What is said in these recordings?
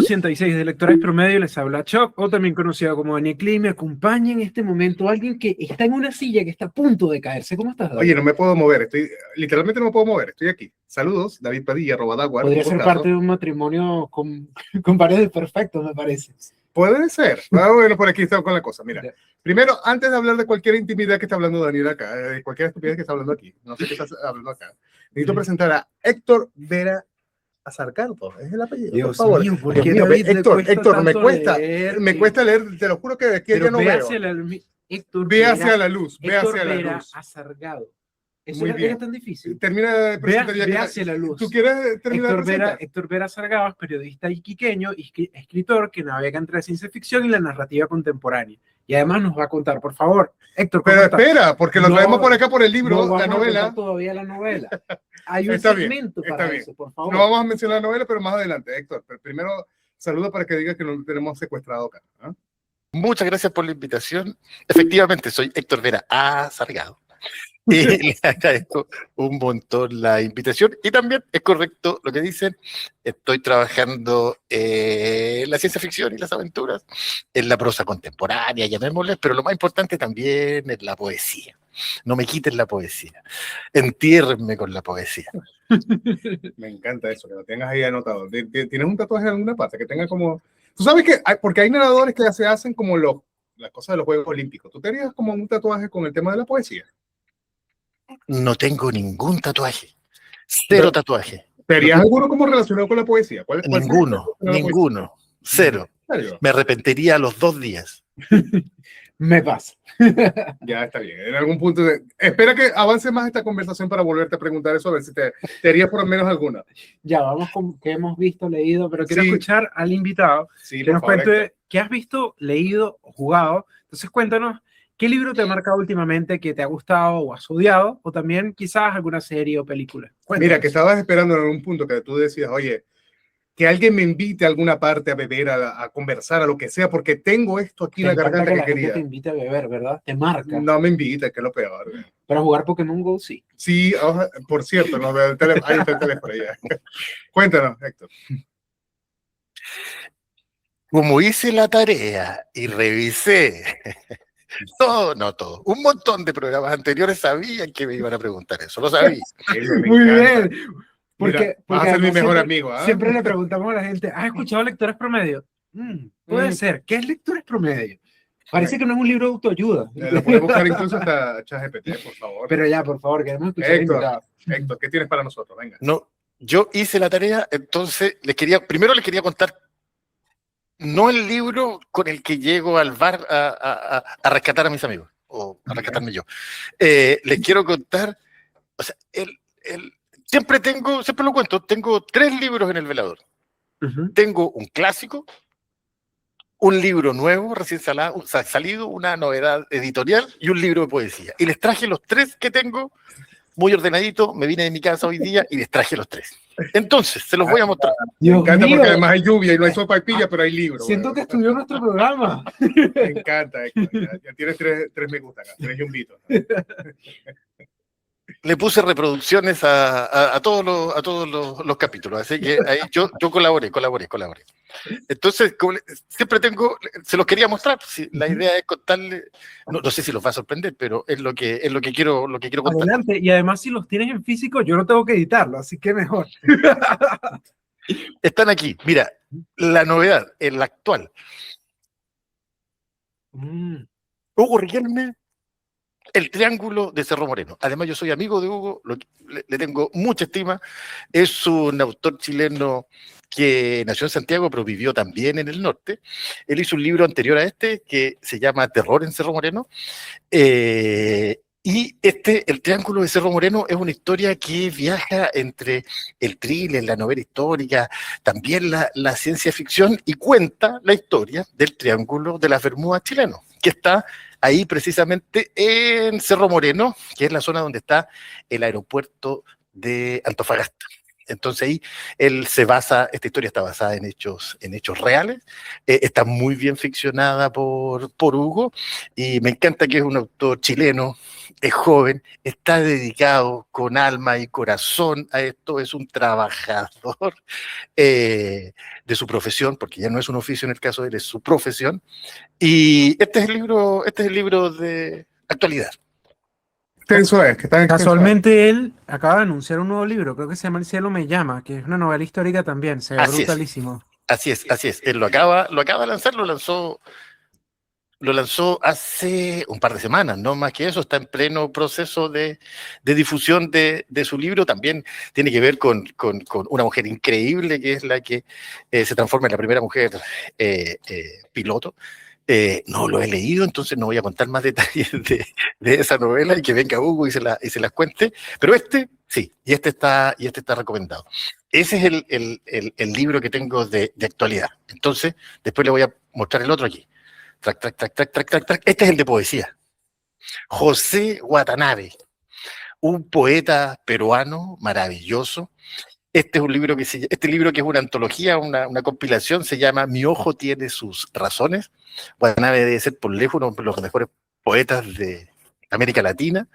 86 de Lectores Promedio, les habla Chuck, o también conocido como Daniel Klein. Me acompaña en este momento alguien que está en una silla que está a punto de caerse. ¿Cómo estás, David? Oye, no me puedo mover, literalmente no me puedo mover, estoy aquí. Saludos, David Padilla, @Daguar. Podría ser parte de un matrimonio con paredes perfectos, me parece. Puede ser. Bueno, por aquí está con la cosa. Mira, primero, antes de hablar de cualquier intimidad que está hablando Daniel acá, de cualquier estupidez que está hablando aquí, no sé qué estás hablando acá, necesito presentar a Héctor Vera Azarcardo, es el apellido, Dios por favor. mío, ¿por Dios qué mío, David Héctor, me cuesta leer, te lo juro que aquí pero ya no veo. Ve hacia la luz, ve hacia la luz. Azargado. Eso Muy bien. era tan difícil. Termina de presentar ve hacia la luz. ¿Tú quieres terminar de presentar? Héctor Vera Azargado es periodista iquiqueño y escritor que navega entre la ciencia ficción y la narrativa contemporánea. Y además nos va a contar, por favor, Héctor, ¿cómo pero estás? espera, porque lo traemos por acá por el libro, no la novela. A todavía la novela. Hay un está segmento bien, para bien. eso, por favor. No vamos a mencionar la novela, pero más adelante, Héctor. Pero primero, saludo para que diga que no tenemos secuestrado acá. ¿Eh? Muchas gracias por la invitación. Efectivamente, soy Héctor Vera Azargado. Y le agradezco un montón la invitación. Y también es correcto lo que dicen. Estoy trabajando en la ciencia ficción y las aventuras, en la prosa contemporánea, llamémosles, pero lo más importante también es la poesía. No me quiten la poesía. Entiérrenme con la poesía. Me encanta eso, que lo tengas ahí anotado. ¿Tienes un tatuaje en alguna parte que tenga como... Tú sabes que porque hay narradores que se hacen como las cosas de los Juegos Olímpicos. ¿Tú te harías como un tatuaje con el tema de la poesía? No tengo ningún tatuaje. Cero tatuaje. ¿Te harías alguno como relacionado con la poesía? ¿Cuál Ninguno. Cero. Me arrepentiría a los 2 días. Me pasa. Ya está bien. En algún punto. Espera que avance más esta conversación para volverte a preguntar eso, a ver si te harías por lo menos alguna. Ya, vamos con que hemos visto, leído, pero quiero escuchar al invitado que nos cuente qué has visto, leído o jugado. Entonces, cuéntanos. ¿Qué libro te ha marcado últimamente que te ha gustado o has odiado? O también quizás alguna serie o película. Cuéntanos. Mira, que estabas esperando en algún punto que tú decías, oye, que alguien me invite a alguna parte a beber, a conversar, a lo que sea, porque tengo esto aquí en la garganta que quería. Te invita a beber, ¿verdad? Te marca. No me invita, que es lo peor. Para jugar Pokémon GO, sí. Sí, por cierto, no, ahí está el teléfono ya. Cuéntanos, Héctor. Como hice la tarea y revisé... No todo. Un montón de programas anteriores sabían que me iban a preguntar eso. Lo sabía. Muy bien. Porque vas a ser mi mejor amigo. Siempre le preguntamos a la gente, ¿has escuchado Lectores Promedio? Puede ser. ¿Qué es Lectores Promedio? Parece que no es un libro de autoayuda. Lo puedes buscar incluso hasta ChatGPT, por favor. Pero ya, por favor, queremos escuchar. Héctor, ¿qué tienes para nosotros? Venga. No, yo hice la tarea, entonces primero les quería contar. No el libro con el que llego al bar a rescatar a mis amigos, o a rescatarme yo. Les quiero contar, o sea, siempre lo cuento, tengo 3 libros en el velador. Tengo un clásico, un libro nuevo, recién salido, una novedad editorial, y un libro de poesía. Y les traje los 3 que tengo, muy ordenadito, me vine de mi casa hoy día y les traje los 3. Entonces, se los voy a mostrar. Me encanta porque además hay lluvia y no hay sopa y pilla, pero hay libros. Siento que estudió nuestro programa. Me encanta, Héctor. Ya tienes 3 me gusta acá, 3 yumbitos. Le puse reproducciones a todos los capítulos, así que ahí yo colaboré. Entonces, siempre se los quería mostrar. La idea es contarle, no sé si los va a sorprender, pero es lo que quiero contar. Adelante, y además si los tienes en físico, yo no tengo que editarlo, así que mejor. Están aquí, mira, la novedad, la actual. Hugo Riquelme, El Triángulo de Cerro Moreno. Además, yo soy amigo de Hugo, le tengo mucha estima. Es un autor chileno que nació en Santiago, pero vivió también en el norte. Él hizo un libro anterior a este que se llama Terror en Cerro Moreno. Y El Triángulo de Cerro Moreno es una historia que viaja entre el thriller, la novela histórica, también la ciencia ficción, y cuenta la historia del Triángulo de las Bermudas chileno, que está ahí precisamente en Cerro Moreno, que es la zona donde está el aeropuerto de Antofagasta. Entonces ahí él se basa, esta historia está basada en hechos reales, está muy bien ficcionada por Hugo, y me encanta que es un autor chileno, es joven, está dedicado con alma y corazón a esto, es un trabajador de su profesión, porque ya no es un oficio en el caso de él, es su profesión, y este es el libro de actualidad. Extenso es, que está extenso. Casualmente él acaba de anunciar un nuevo libro, creo que se llama El cielo me llama, que es una novela histórica también, se ve brutalísimo. Así es. Él lo acaba de lanzar, lo lanzó hace un par de semanas, no más que eso, está en pleno proceso de difusión de su libro. También tiene que ver con una mujer increíble, que es la que se transforma en la primera mujer piloto. No lo he leído, entonces no voy a contar más detalles de esa novela, y que venga Hugo y se las cuente, pero sí, y este está recomendado. Ese es el libro que tengo de actualidad. Entonces, después le voy a mostrar el otro aquí. Trac. Este es el de poesía. José Watanabe, un poeta peruano maravilloso. Este es un libro que es una antología, una compilación, se llama Mi ojo tiene sus razones. Watanabe debe ser por lejos uno de los mejores poetas de América Latina.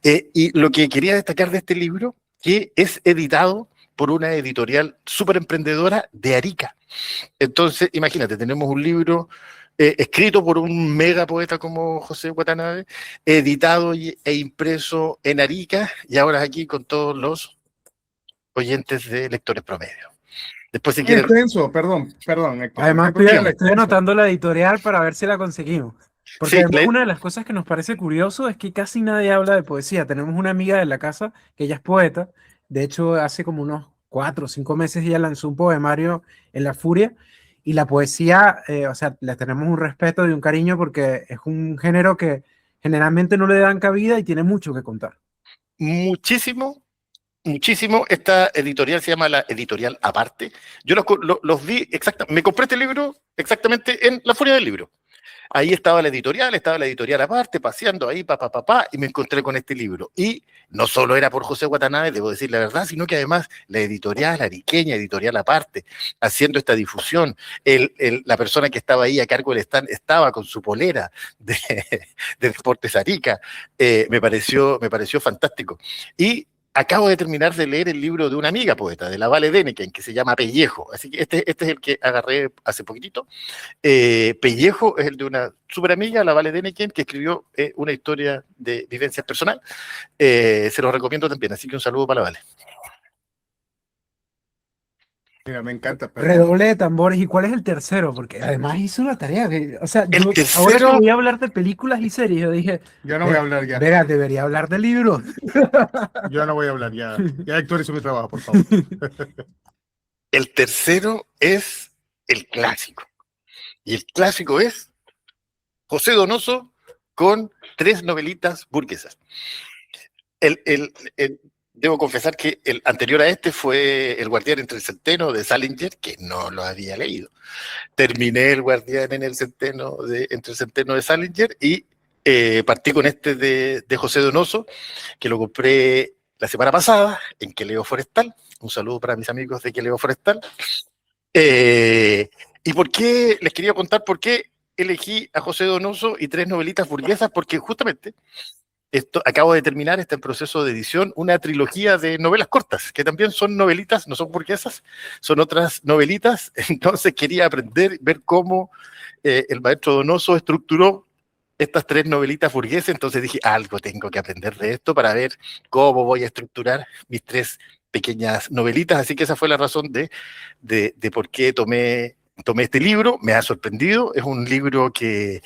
Y lo que quería destacar de este libro, que es editado por una editorial súper emprendedora de Arica. Entonces, imagínate, tenemos un libro escrito por un mega poeta como José Watanabe, editado e impreso en Arica, y ahora aquí con todos los oyentes de Lectores Promedio. Después, si quieren... Extenso, perdón, Héctor. Además, estoy anotando la editorial para ver si la conseguimos. Porque una de las cosas que nos parece curioso es que casi nadie habla de poesía. Tenemos una amiga de la casa que ella es poeta. De hecho, hace como unos 4 o 5 meses ella lanzó un poemario en La Furia. Y la poesía, o sea, le tenemos un respeto y un cariño porque es un género que generalmente no le dan cabida y tiene mucho que contar. Muchísimo. Esta editorial se llama la Editorial Aparte. Yo los vi exactamente, me compré este libro exactamente en La Furia del Libro. Ahí estaba la editorial aparte, paseando ahí, y me encontré con este libro. Y no solo era por José Watanabe, debo decir la verdad, sino que además la editorial ariqueña, Editorial Aparte, haciendo esta difusión. La persona que estaba ahí a cargo del stand estaba con su polera de Deportes Arica. Me pareció fantástico. Y acabo de terminar de leer el libro de una amiga poeta, de la Vale Deneken, que se llama Pellejo. Así que este es el que agarré hace poquitito. Pellejo es el de una súper amiga, la Vale Deneken, que escribió una historia de vivencias personal. Se los recomiendo también, así que un saludo para la Vale. Mira, me encanta. Redoble de tambores. ¿Y cuál es el tercero? Porque además hizo la tarea. O sea, ahora que voy a hablar de películas y series, yo dije... Yo no voy a hablar ya. Vega, debería hablar de libros. Yo no voy a hablar ya. Ya Héctor hizo mi trabajo, por favor. El tercero es el clásico. Y el clásico es José Donoso con 3 novelitas burguesas. Debo confesar que el anterior a este fue El guardián entre el centeno de Salinger, que no lo había leído. Terminé El guardián entre el centeno de Salinger y partí con este de José Donoso, que lo compré la semana pasada en Queleo Forestal. Un saludo para mis amigos de Queleo Forestal. ¿Y por qué? Les quería contar por qué elegí a José Donoso y 3 novelitas burguesas, porque justamente acabo de terminar, está en proceso de edición, una trilogía de novelas cortas, que también son novelitas, no son burguesas, son otras novelitas. Entonces quería aprender, ver cómo el maestro Donoso estructuró estas 3 novelitas burguesas. Entonces dije, algo tengo que aprender de esto para ver cómo voy a estructurar mis 3 pequeñas novelitas. Así que esa fue la razón de por qué tomé este libro. Me ha sorprendido, es un libro que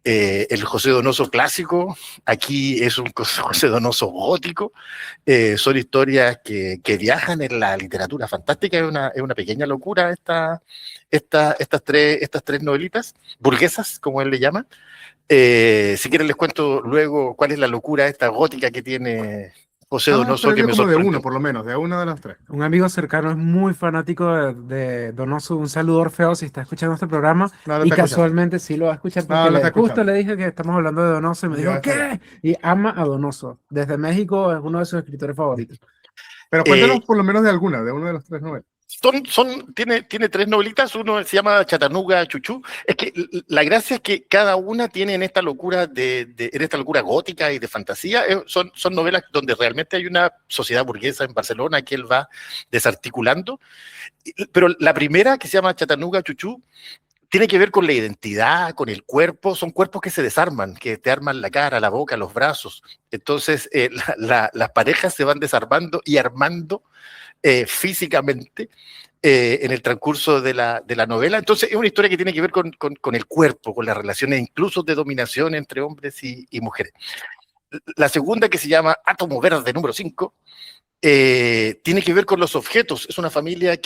el José Donoso clásico, aquí es un José Donoso gótico. Son historias que viajan en la literatura fantástica. Es una pequeña locura estas tres novelitas burguesas, como él le llama. Si quieren les cuento luego cuál es la locura esta gótica que tiene José Donoso, que me sorprendió. De uno, por lo menos, de una de las 3. Un amigo cercano es muy fanático de Donoso. Un saludo, Orfeo, si está escuchando este programa. Y casualmente sí lo va a escuchar, porque justo le dije que estamos hablando de Donoso y me dijo, ¿qué? Y ama a Donoso. Desde México es uno de sus escritores favoritos. Pero cuéntanos por lo menos de una de las 3 novelas. Tiene 3 novelitas, uno se llama Chattanooga Chuchú. Es que la gracia es que cada una tiene en esta locura en esta locura gótica y de fantasía, son novelas donde realmente hay una sociedad burguesa en Barcelona que él va desarticulando. Pero la primera, que se llama Chattanooga Chuchú, tiene que ver con la identidad, con el cuerpo. Son cuerpos que se desarman, que te arman la cara, la boca, los brazos. Entonces las parejas se van desarmando y armando físicamente en el transcurso de la novela. Entonces es una historia que tiene que ver con el cuerpo, con las relaciones incluso de dominación entre hombres y mujeres. La segunda, que se llama Átomo Verde número 5, tiene que ver con los objetos. Es una familia,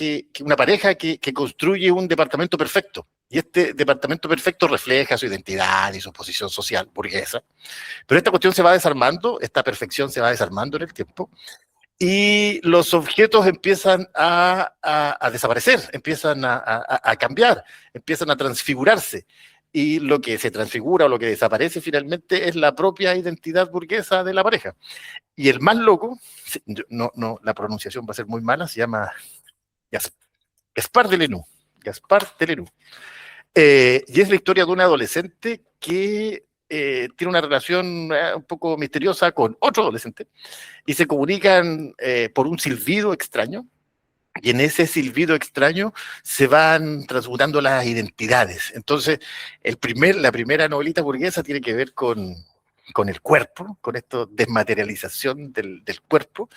una pareja que construye un departamento perfecto. Y este departamento perfecto refleja su identidad y su posición social burguesa. Pero esta cuestión se va desarmando, esta perfección se va desarmando en el tiempo. Y los objetos empiezan a desaparecer, empiezan a cambiar, empiezan a transfigurarse. Y lo que se transfigura o lo que desaparece finalmente es la propia identidad burguesa de la pareja. Y el más loco, la pronunciación va a ser muy mala, se llama Gaspar Delanoux. Gaspar Delanoux. Y es la historia de un adolescente que tiene una relación un poco misteriosa con otro adolescente y se comunican por un silbido extraño, y en ese silbido extraño se van transmutando las identidades. Entonces, la primera novelita burguesa tiene que ver con el cuerpo, con esta desmaterialización del cuerpo.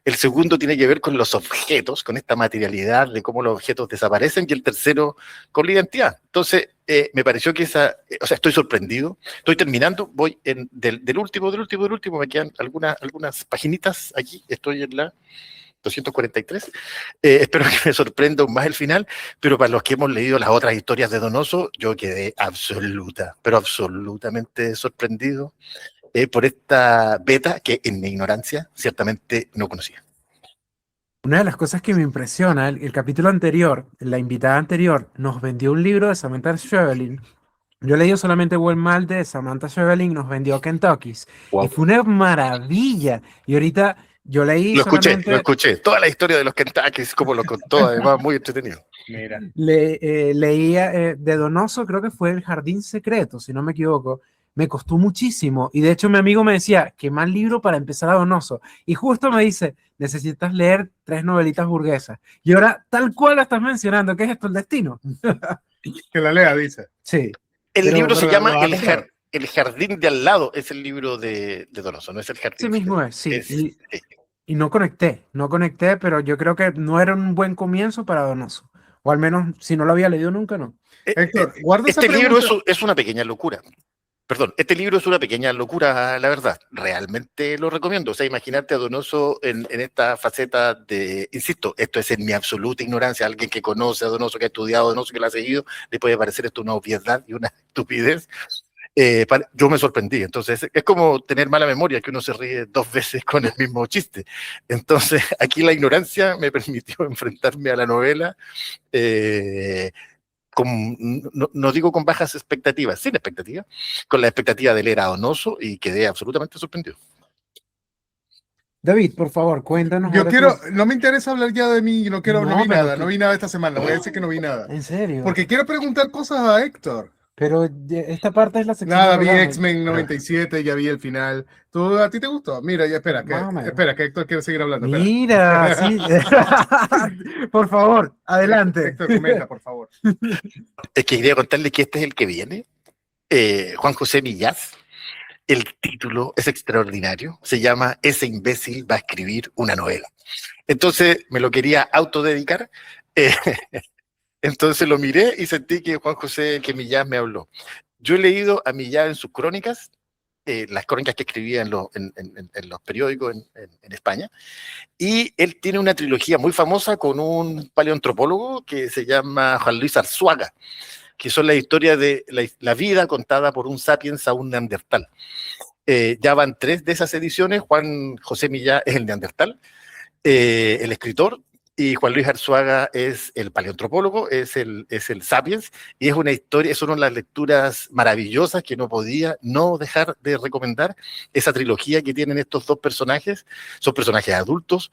El segundo tiene que ver con los objetos, con esta materialidad de cómo los objetos desaparecen, y el tercero con la identidad. Entonces, me pareció que estoy sorprendido, estoy terminando, voy del último, me quedan algunas paginitas aquí, estoy en la 243. Espero que me sorprenda aún más el final, pero para los que hemos leído las otras historias de Donoso, yo quedé absolutamente sorprendido por esta beta que en mi ignorancia ciertamente no conocía. Una de las cosas que me impresiona, el capítulo anterior, la invitada anterior, nos vendió un libro de Samantha Schweblin. Yo he leído solamente Buen Mal de Samantha Schweblin, nos vendió Kentucky's. Wow. Y fue una maravilla. Y ahorita yo leí Lo escuché. Toda la historia de los Kentuckys, como lo contó, además, muy entretenido. Mira. Leía de Donoso, creo que fue El Jardín Secreto, si no me equivoco. Me costó muchísimo. Y de hecho mi amigo me decía, qué mal libro para empezar a Donoso. Y justo me dice, necesitas leer 3 novelitas burguesas. Y ahora, tal cual la estás mencionando, ¿qué es esto? El destino. Que la lea, dice. Sí. El libro se llama El Jardín de al lado, es el libro de Donoso, no es El Jardín. Sí mismo es, sí. Y no conecté, pero yo creo que no era un buen comienzo para Donoso. O al menos, si no lo había leído nunca, no. Héctor, este libro es una pequeña locura. Perdón, este libro es una pequeña locura, la verdad. Realmente lo recomiendo. O sea, imaginarte a Donoso en esta faceta de, insisto, esto es en mi absoluta ignorancia. Alguien que conoce a Donoso, que ha estudiado a Donoso, que lo ha seguido, le puede parecer esto una obviedad y una estupidez. Yo me sorprendí. Entonces, es como tener mala memoria, que uno se ríe 2 veces con el mismo chiste. Entonces, aquí la ignorancia me permitió enfrentarme a la novela. No digo con bajas expectativas, sin expectativas, con la expectativa de leer a Donoso, y quedé absolutamente sorprendido. David, por favor, cuéntanos. No me interesa hablar ya de mí, no vi nada esta semana, voy a decir que no vi nada. ¿En serio? Porque quiero preguntar cosas a Héctor. Pero esta parte es la sección. Nada, vi X-Men 97, ya vi el final. ¿A ti te gustó? Mira, ya espera, que Héctor quiere seguir hablando. Mira, sí. Por favor, adelante. Héctor, comenta, por favor. Es que quería contarle que este es el que viene, Juan José Millás. El título es extraordinario, se llama Ese imbécil va a escribir una novela. Entonces me lo quería autodedicar. Entonces lo miré y sentí que Juan José, que Millás me habló. Yo he leído a Millás en sus crónicas, las crónicas que escribía en los periódicos en España, y él tiene una trilogía muy famosa con un paleoantropólogo que se llama Juan Luis Arzuaga, que son las historias de la vida contada por un sapiens a un neandertal. Ya van 3 de esas ediciones. Juan José Millás es el neandertal, el escritor, y Juan Luis Arzuaga es el paleoantropólogo, es el Sapiens, y es una historia, es una de las lecturas maravillosas que no podía no dejar de recomendar. Esa trilogía que tienen estos dos personajes, son personajes adultos,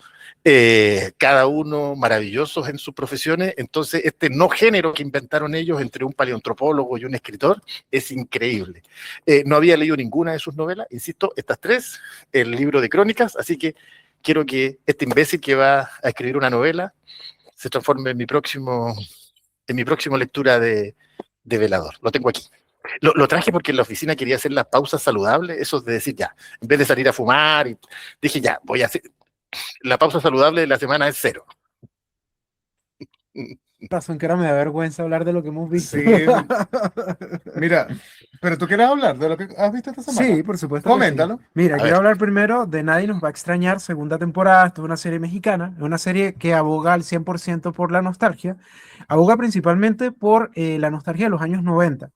cada uno maravillosos en sus profesiones. Entonces este no género que inventaron ellos entre un paleoantropólogo y un escritor es increíble. No había leído ninguna de sus novelas, insisto, estas tres, el libro de crónicas, así que quiero que este imbécil que va a escribir una novela se transforme en mi próximo lectura de Velador. Lo tengo aquí. Lo traje porque en la oficina quería hacer las pausas saludables, eso de decir ya, en vez de salir a fumar, y dije ya, voy a hacer, la pausa saludable de la semana es 0. Razón que ahora me da vergüenza hablar de lo que hemos visto. Sí, mira, pero tú quieres hablar de lo que has visto esta semana. Sí, por supuesto. Coméntalo. Sí. Mira, A quiero ver. hablar primero de Nadie nos va a extrañar, segunda temporada. Esto es una serie mexicana, es una serie que aboga al 100% por la nostalgia. Aboga principalmente por la nostalgia de los años 90.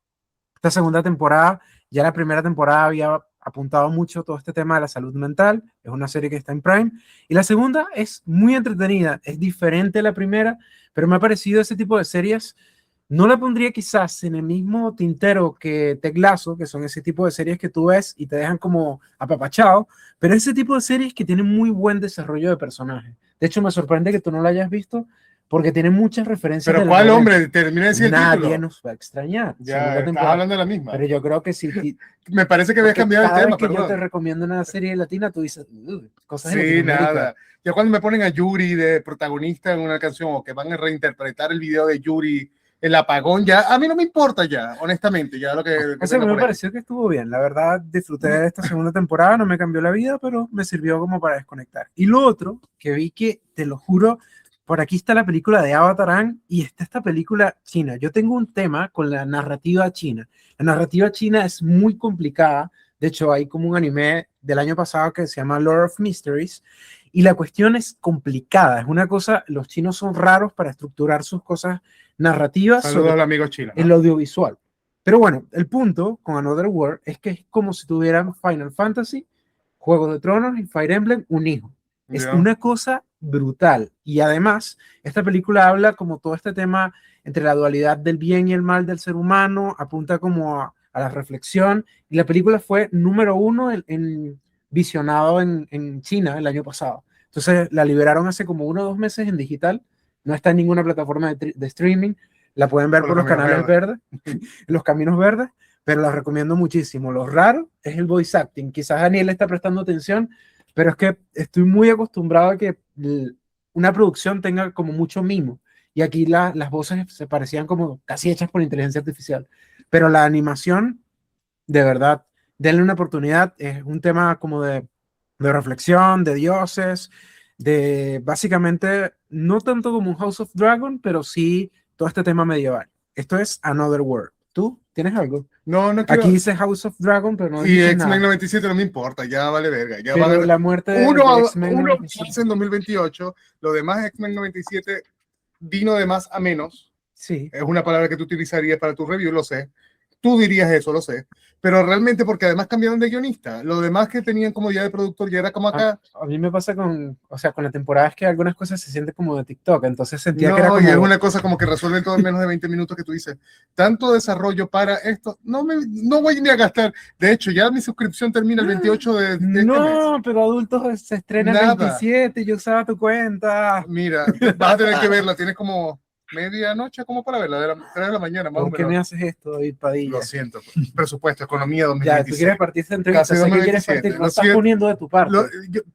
Esta segunda temporada, ya la primera temporada había apuntado mucho todo este tema de la salud mental. Es una serie que está en Prime. Y la segunda es muy entretenida, es diferente a la primera, pero me ha parecido ese tipo de series. No la pondría quizás en el mismo tintero que Ted Lasso, que son ese tipo de series que tú ves y te dejan como apapachado, pero ese tipo de series que tienen muy buen desarrollo de personajes. De hecho, me sorprende que tú no la hayas visto porque tiene muchas referencias. Pero ¿cuál hombre? Termina de decir el título. Nadie nos va a extrañar. Ya, estás hablando de la misma. Pero yo creo que sí. Me parece que habías cambiado el tema, perdón. Yo te recomiendo una serie latina, tú dices, cosas de Sí, Latinoamérica. nada. Ya cuando me ponen a Yuri de protagonista en una canción o que van a reinterpretar el video de Yuri, el apagón, ya, a mí no me importa ya, honestamente, ya lo que... O sea, me pareció que estuvo bien. La verdad, disfruté de esta segunda temporada, no me cambió la vida, pero me sirvió como para desconectar. Y lo otro, que vi que, te lo juro, por aquí está la película de Avatar Aang y está esta película china. Yo tengo un tema con la narrativa china. La narrativa china es muy complicada. De hecho, hay como un anime del año pasado que se llama Lord of Mysteries y la cuestión es complicada. Es una cosa, los chinos son raros para estructurar sus cosas narrativas. Saludos al amigo chino, ¿no? El audiovisual. Pero bueno, el punto con Another World es que es como si tuvieran Final Fantasy, Juego de Tronos y Fire Emblem un hijo. Es una cosa brutal. Y además, esta película habla como todo este tema entre la dualidad del bien y el mal del ser humano, apunta como a la reflexión. Y la película fue número 1 visionado en China el año pasado. Entonces la liberaron hace como 1 o 2 meses en digital. No está en ninguna plataforma de streaming. La pueden ver por los canales verdes, los caminos verdes, pero la recomiendo muchísimo. Lo raro es el voice acting. Quizás Daniel está prestando atención, pero es que estoy muy acostumbrado a que una producción tenga como mucho mimo. Y aquí las voces se parecían como casi hechas por inteligencia artificial. Pero la animación, de verdad, denle una oportunidad. Es un tema como de reflexión, de dioses, de básicamente, no tanto como un House of Dragon, pero sí todo este tema medieval. Esto es Another World. ¿Tú tienes algo? No, no quiero... Aquí dice House of Dragon, pero no dice nada. Y X-Men 97 no me importa, ya vale verga. Ya pero va la muerte de X-Men uno hace en 2028, lo demás X-Men 97 vino de más a menos. Sí. Es una palabra que tú utilizarías para tu review, lo sé. Tú dirías eso, lo sé. Pero realmente porque además cambiaron de guionista. Lo demás que tenían como ya de productor ya era como acá. A mí me pasa con la temporada es que algunas cosas se sienten como de TikTok. Entonces sentía que era como... y es una cosa como que resuelven todo en menos de 20 minutos que tú dices. Tanto desarrollo para esto. No voy ni a gastar. De hecho, ya mi suscripción termina el 28 de este mes. Pero Adultos se estrena el 27. Yo usaba tu cuenta. Mira, vas a tener que verla. Tienes como... medianoche como para verla, de las 3 de la mañana más o menos. ¿Por qué me haces esto, David Padilla? Lo siento, presupuesto, economía 2026. Ya, tú quieres partir esta entrevista, Casi 2027. Partir, no estás poniendo de tu parte.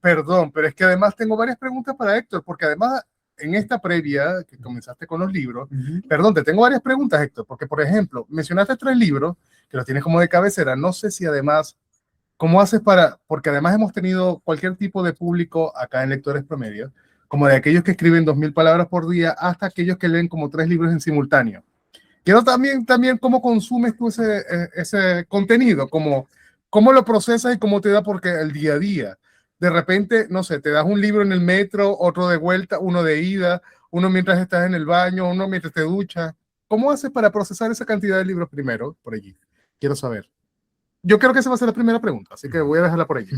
Perdón, pero es que además tengo varias preguntas para Héctor, porque además en esta previa que comenzaste con los libros, perdón, te tengo varias preguntas, Héctor, porque por ejemplo, mencionaste 3 libros, que los tienes como de cabecera, no sé si además, ¿cómo haces porque además hemos tenido cualquier tipo de público acá en Lectores Promedio, como de aquellos que escriben 2000 palabras por día hasta aquellos que leen como 3 libros en simultáneo. Quiero también cómo consumes tú ese contenido, cómo lo procesas y cómo te da, porque el día a día, de repente, no sé, te das un libro en el metro, otro de vuelta, uno de ida, uno mientras estás en el baño, uno mientras te duchas. ¿Cómo haces para procesar esa cantidad de libros primero por allí? Quiero saber. Yo creo que esa va a ser la primera pregunta, así que voy a dejarla por allí.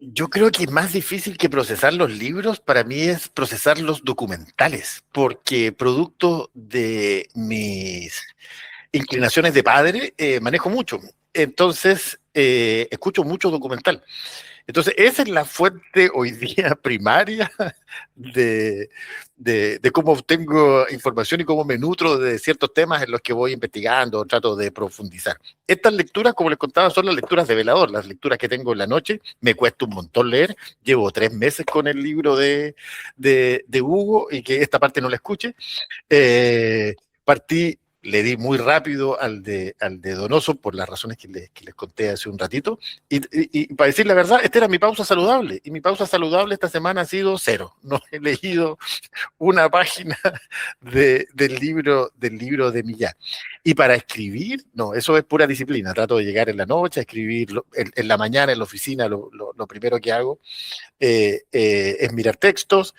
Yo creo que más difícil que procesar los libros para mí es procesar los documentales, porque producto de mis inclinaciones de padre manejo mucho. Entonces, escucho mucho documental. Entonces, esa es la fuente hoy día primaria de cómo obtengo información y cómo me nutro de ciertos temas en los que voy investigando, trato de profundizar. Estas lecturas, como les contaba, son las lecturas de velador, las lecturas que tengo en la noche. Me cuesta un montón leer. Llevo 3 meses con el libro de Hugo y que esta parte no la escuche. Partí, le di muy rápido al de Donoso por las razones que les conté hace un ratito. Y para decir la verdad, esta era mi pausa saludable. Y mi pausa saludable esta semana ha sido 0. No he leído una página del libro de Millán. Y para escribir, no, eso es pura disciplina. Trato de llegar en la noche a escribir en la mañana en la oficina. Lo primero que hago es mirar textos.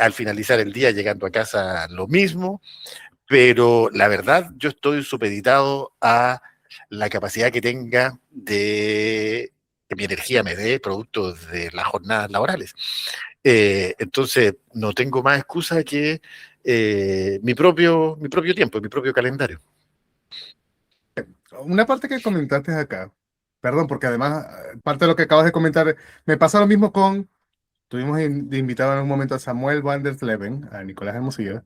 Al finalizar el día, llegando a casa, lo mismo. Pero la verdad, yo estoy supeditado a la capacidad que tenga de que mi energía me dé producto de las jornadas laborales. Entonces, no tengo más excusa que mi propio tiempo, mi propio calendario. Una parte que comentaste acá, perdón, porque además, parte de lo que acabas de comentar, me pasa lo mismo con... Tuvimos de invitado en un momento a Samuel van der Sleven, a Nicolás Hermosillo,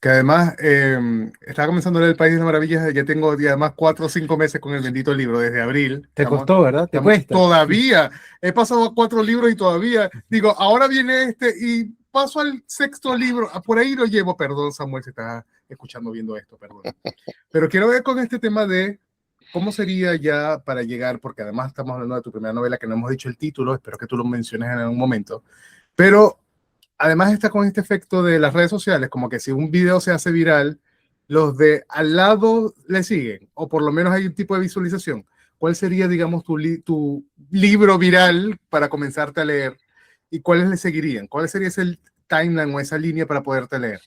que además estaba comenzando a leer El País de las Maravillas. Ya tengo además 4 o 5 meses con el bendito libro desde abril. Te costó, ¿verdad? Te cuesta. Todavía. He pasado 4 libros y todavía. Digo, ahora viene este y paso al 6º libro. Por ahí lo llevo. Perdón, Samuel, si estás escuchando, viendo esto, perdón. Pero quiero ver con este tema de cómo sería ya para llegar, porque además estamos hablando de tu primera novela, que no hemos dicho el título, espero que tú lo menciones en algún momento, pero además está con este efecto de las redes sociales, como que si un video se hace viral, los de al lado le siguen, o por lo menos hay un tipo de visualización. ¿Cuál sería, digamos, tu libro viral para comenzarte a leer? ¿Y cuáles le seguirían? ¿Cuál sería ese timeline o esa línea para poderte leer?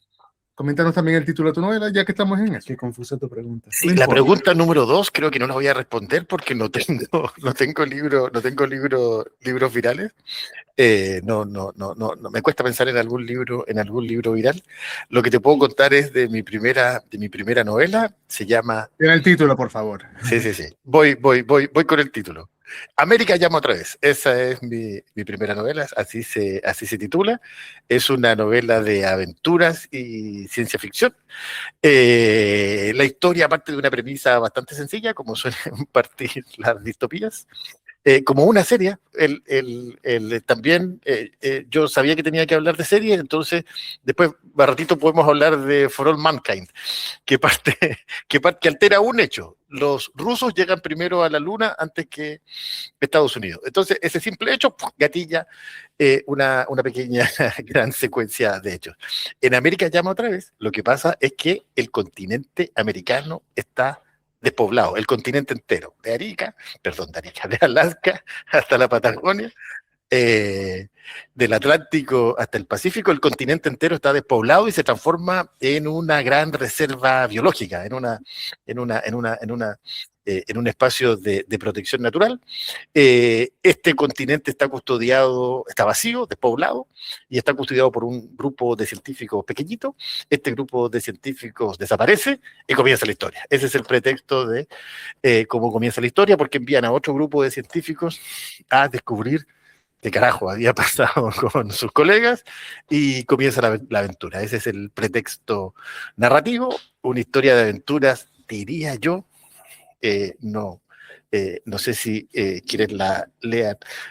Coméntanos también el título de tu novela, ya que estamos en eso. Qué confusa tu pregunta. Sí, la pregunta número 2 creo que no la voy a responder porque no tengo libros virales. No, me cuesta pensar en algún libro viral. Lo que te puedo contar es de mi primera novela. Se llama... Tiene el título, por favor. Sí. Voy con el título. América llama otra vez. Esa es mi primera novela, así se titula. Es una novela de aventuras y ciencia ficción. La historia parte de una premisa bastante sencilla, como suelen partir las distopías. Como una serie, también yo sabía que tenía que hablar de series, entonces después, a ratito podemos hablar de For All Mankind, que altera un hecho. Los rusos llegan primero a la luna antes que Estados Unidos. Entonces, ese simple hecho gatilla una pequeña gran secuencia de hechos. En América llama otra vez, lo que pasa es que el continente americano está despoblado, el continente entero, de Alaska hasta la Patagonia, del Atlántico hasta el Pacífico, el continente entero está despoblado y se transforma en una gran reserva biológica, en un espacio de protección natural. Este continente está vacío, despoblado, y está custodiado por un grupo de científicos pequeñito. Este grupo de científicos desaparece y comienza la historia. Ese es el pretexto de cómo comienza la historia, porque envían a otro grupo de científicos a descubrir qué carajo había pasado con sus colegas, y comienza la aventura. Ese es el pretexto narrativo, una historia de aventuras, diría yo. No sé si quienes la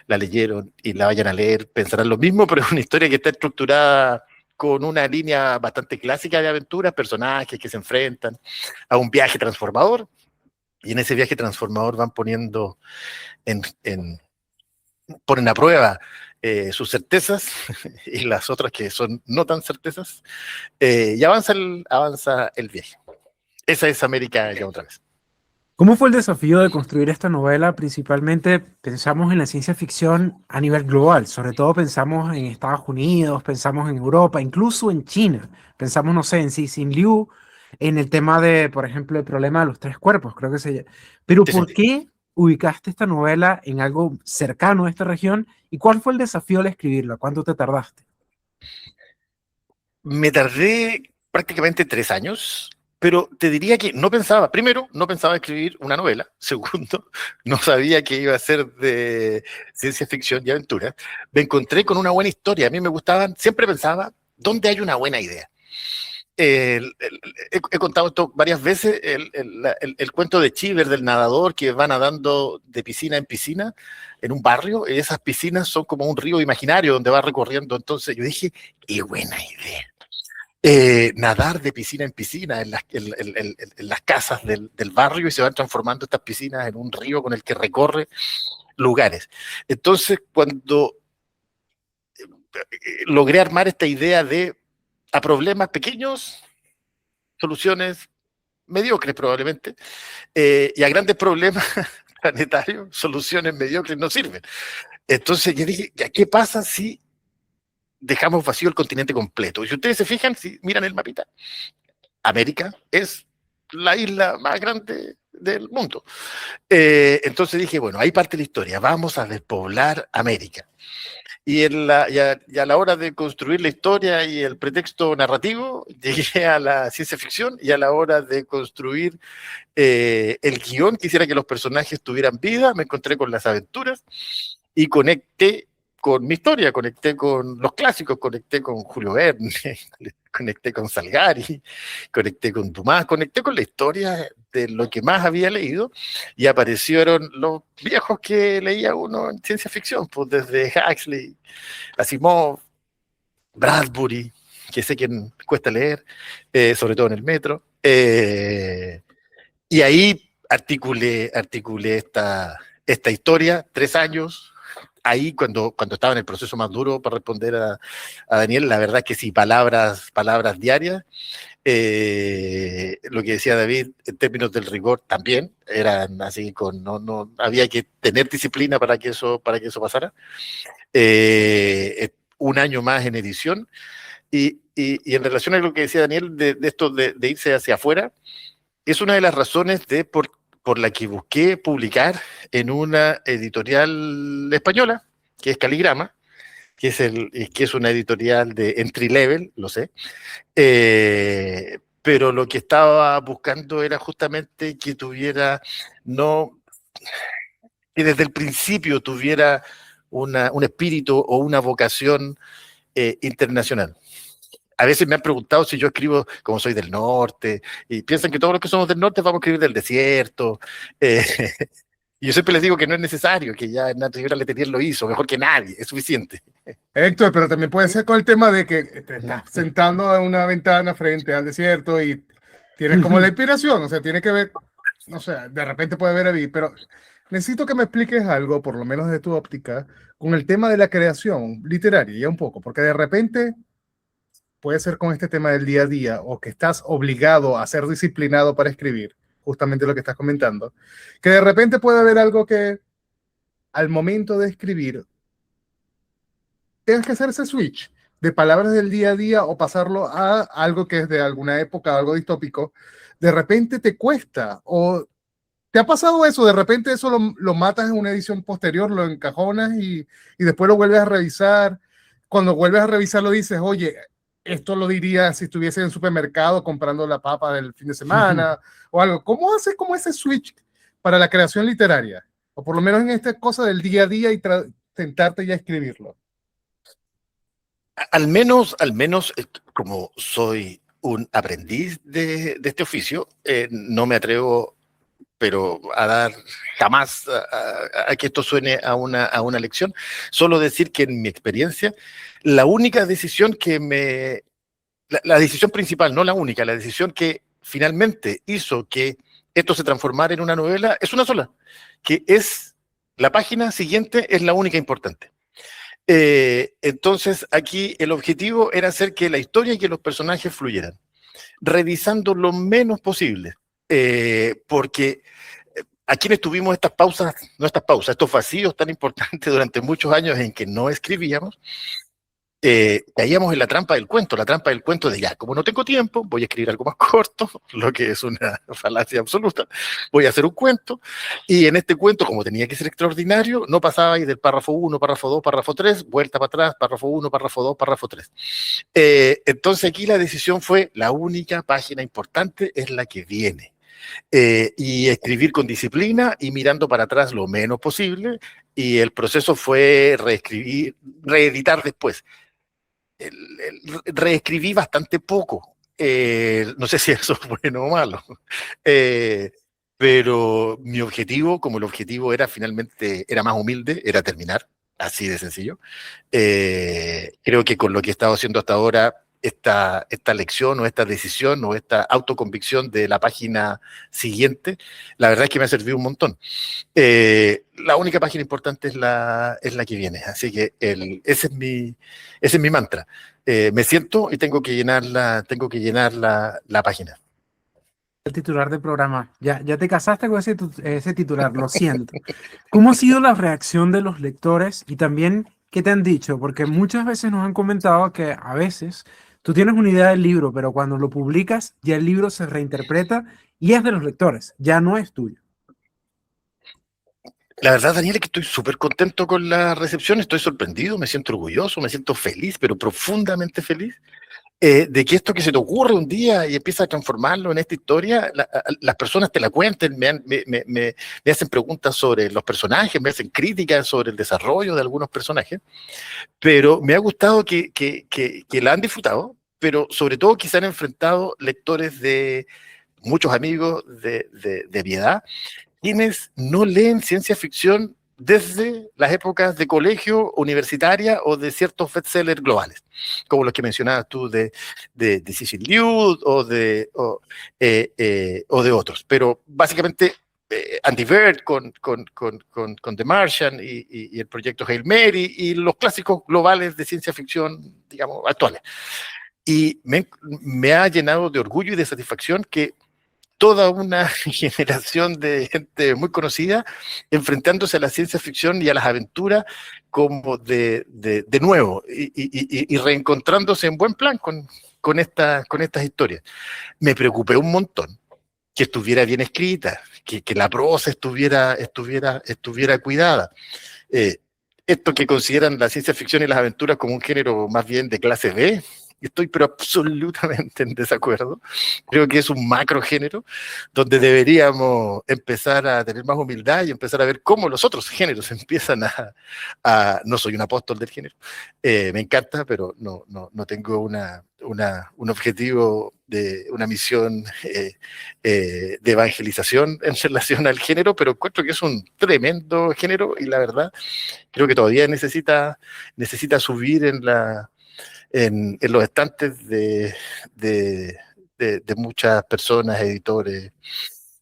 leyeron y la vayan a leer, pensarán lo mismo, pero es una historia que está estructurada con una línea bastante clásica de aventuras, personajes que se enfrentan a un viaje transformador, y en ese viaje transformador van poniendo ponen a prueba sus certezas y las otras que son no tan certezas, y avanza el viaje. Esa es América ya otra vez. ¿Cómo fue el desafío de construir esta novela? Principalmente pensamos en la ciencia ficción a nivel global, sobre todo pensamos en Estados Unidos, pensamos en Europa, incluso en China. Pensamos, no sé, en Cixin Liu, en el tema de, por ejemplo, el problema de los 3 cuerpos, creo que se llama. Pero ¿por qué ubicaste esta novela en algo cercano a esta región? ¿Y cuál fue el desafío al escribirla? ¿Cuánto te tardaste? Me tardé prácticamente 3 años, pero te diría que primero, no pensaba escribir una novela. Segundo, no sabía que iba a ser de ciencia ficción y aventura. Me encontré con una buena historia. A mí me gustaban, siempre pensaba, ¿dónde hay una buena idea? He contado esto varias veces, el cuento de Chiver, del nadador que va nadando de piscina en piscina en un barrio, y esas piscinas son como un río imaginario donde va recorriendo. Entonces yo dije, qué buena idea. Nadar de piscina en piscina en las casas del barrio, y se van transformando estas piscinas en un río con el que recorre lugares. Entonces, cuando logré armar esta idea de a problemas pequeños, soluciones mediocres probablemente, y a grandes problemas planetarios, soluciones mediocres no sirven. Entonces yo dije, ¿qué pasa si dejamos vacío el continente completo? Y si ustedes se fijan, si miran el mapita, América es la isla más grande del mundo. Entonces dije, bueno, ahí parte la historia, vamos a despoblar América. Y a la hora de construir la historia y el pretexto narrativo, llegué a la ciencia ficción, y a la hora de construir el guión, quisiera que los personajes tuvieran vida, me encontré con las aventuras y conecté con mi historia, conecté con los clásicos, conecté con Julio Verne, conecté con Salgari, conecté con Dumas, conecté con la historia de lo que más había leído, y aparecieron los viejos que leía uno en ciencia ficción, pues desde Huxley, Asimov, Bradbury, que sé que cuesta leer, sobre todo en el metro, y ahí articulé esta historia, 3 años. Ahí cuando estaba en el proceso más duro para responder a Daniel, la verdad que sí, palabras diarias. Lo que decía David, en términos del rigor, también eran así, no había que tener disciplina para que eso pasara. 1 año más en edición. Y en relación a lo que decía Daniel, de esto de irse hacia afuera, es una de las razones por la que busqué publicar en una editorial española, que es Caligrama, que es una editorial de entry level, lo sé, pero lo que estaba buscando era justamente que que desde el principio tuviera un espíritu o una vocación internacional. A veces me han preguntado si yo escribo, como soy del norte, y piensan que todos los que somos del norte vamos a escribir del desierto. Y yo siempre les digo que no es necesario, que ya Nato Rivera Letelier lo hizo, mejor que nadie, es suficiente. Héctor, pero también puede ser con el tema de que te estás sentando en una ventana frente al desierto y tienes como la inspiración, o sea, tiene que ver, no sé, de repente puede haber ahí, pero necesito que me expliques algo, por lo menos de tu óptica, con el tema de la creación literaria, ya un poco, porque de repente puede ser con este tema del día a día, o que estás obligado a ser disciplinado para escribir, justamente lo que estás comentando, que de repente puede haber algo que al momento de escribir tengas que hacer ese switch de palabras del día a día o pasarlo a algo que es de alguna época, algo distópico, de repente te cuesta. ¿O te ha pasado eso? De repente eso lo matas en una edición posterior, lo encajonas y después lo vuelves a revisar. Cuando vuelves a revisarlo dices, oye, esto lo diría si estuviese en el supermercado comprando la papa del fin de semana o algo. ¿Cómo haces como ese switch para la creación literaria? O por lo menos en esta cosa del día a día y sentarte ya a escribirlo. Al menos, como soy un aprendiz de este oficio, no me atrevo, pero a dar jamás a que esto suene a una lección. Solo decir que en mi experiencia, la única decisión la decisión principal, no la única, la decisión que finalmente hizo que esto se transformara en una novela es una sola, que es la página siguiente, es la única importante. Entonces aquí el objetivo era hacer que la historia y que los personajes fluyeran, revisando lo menos posible, porque a quienes tuvimos estos vacíos tan importantes durante muchos años en que no escribíamos, caíamos en la trampa del cuento de ya, como no tengo tiempo, voy a escribir algo más corto, lo que es una falacia absoluta, voy a hacer un cuento, y en este cuento, como tenía que ser extraordinario, no pasaba ahí del párrafo 1, párrafo 2, párrafo 3, vuelta para atrás, párrafo 1, párrafo 2, párrafo 3. Entonces aquí la decisión fue, la única página importante es la que viene. Y escribir con disciplina y mirando para atrás lo menos posible, y el proceso fue reescribir, reeditar después. Reescribí bastante poco. No sé si eso es bueno o malo. Eh, pero mi objetivo, como el objetivo era finalmente, era más humilde, era terminar, así de sencillo. Creo que con lo que he estado haciendo hasta ahora, esta lección o esta decisión o esta autoconvicción de la página siguiente, la verdad es que me ha servido un montón. La única página importante es la que viene, así que ese es mi mantra. Me siento y tengo que llenar la página. El titular del programa. Ya te casaste con ese titular, lo siento. ¿Cómo ha sido la reacción de los lectores y también qué te han dicho? Porque muchas veces nos han comentado que a veces tú tienes una idea del libro, pero cuando lo publicas ya el libro se reinterpreta y es de los lectores, ya no es tuyo. La verdad, Daniel, es que estoy súper contento con la recepción, estoy sorprendido, me siento orgulloso, me siento feliz, pero profundamente feliz, de que esto que se te ocurre un día y empiezas a transformarlo en esta historia, las personas te la cuenten, me hacen preguntas sobre los personajes, me hacen críticas sobre el desarrollo de algunos personajes, pero me ha gustado que la han disfrutado, pero sobre todo que se han enfrentado lectores de muchos amigos de mi edad, quienes no leen ciencia ficción desde las épocas de colegio, universitaria o de ciertos bestsellers globales, como los que mencionabas tú de C.S. Lewis o de otros. Pero básicamente Andy Weir con The Martian y el proyecto Hail Mary y los clásicos globales de ciencia ficción, digamos, actuales. Y me ha llenado de orgullo y de satisfacción que toda una generación de gente muy conocida enfrentándose a la ciencia ficción y a las aventuras como de nuevo y reencontrándose en buen plan con estas historias. Me preocupé un montón que estuviera bien escrita, que la prosa estuviera cuidada. Esto que consideran la ciencia ficción y las aventuras como un género más bien de clase B, estoy pero absolutamente en desacuerdo. Creo que es un macro género donde deberíamos empezar a tener más humildad y empezar a ver cómo los otros géneros empiezan no soy un apóstol del género, me encanta, pero no tengo un objetivo de una misión de evangelización en relación al género, pero encuentro que es un tremendo género y la verdad creo que todavía necesita subir en los estantes de muchas personas, editores,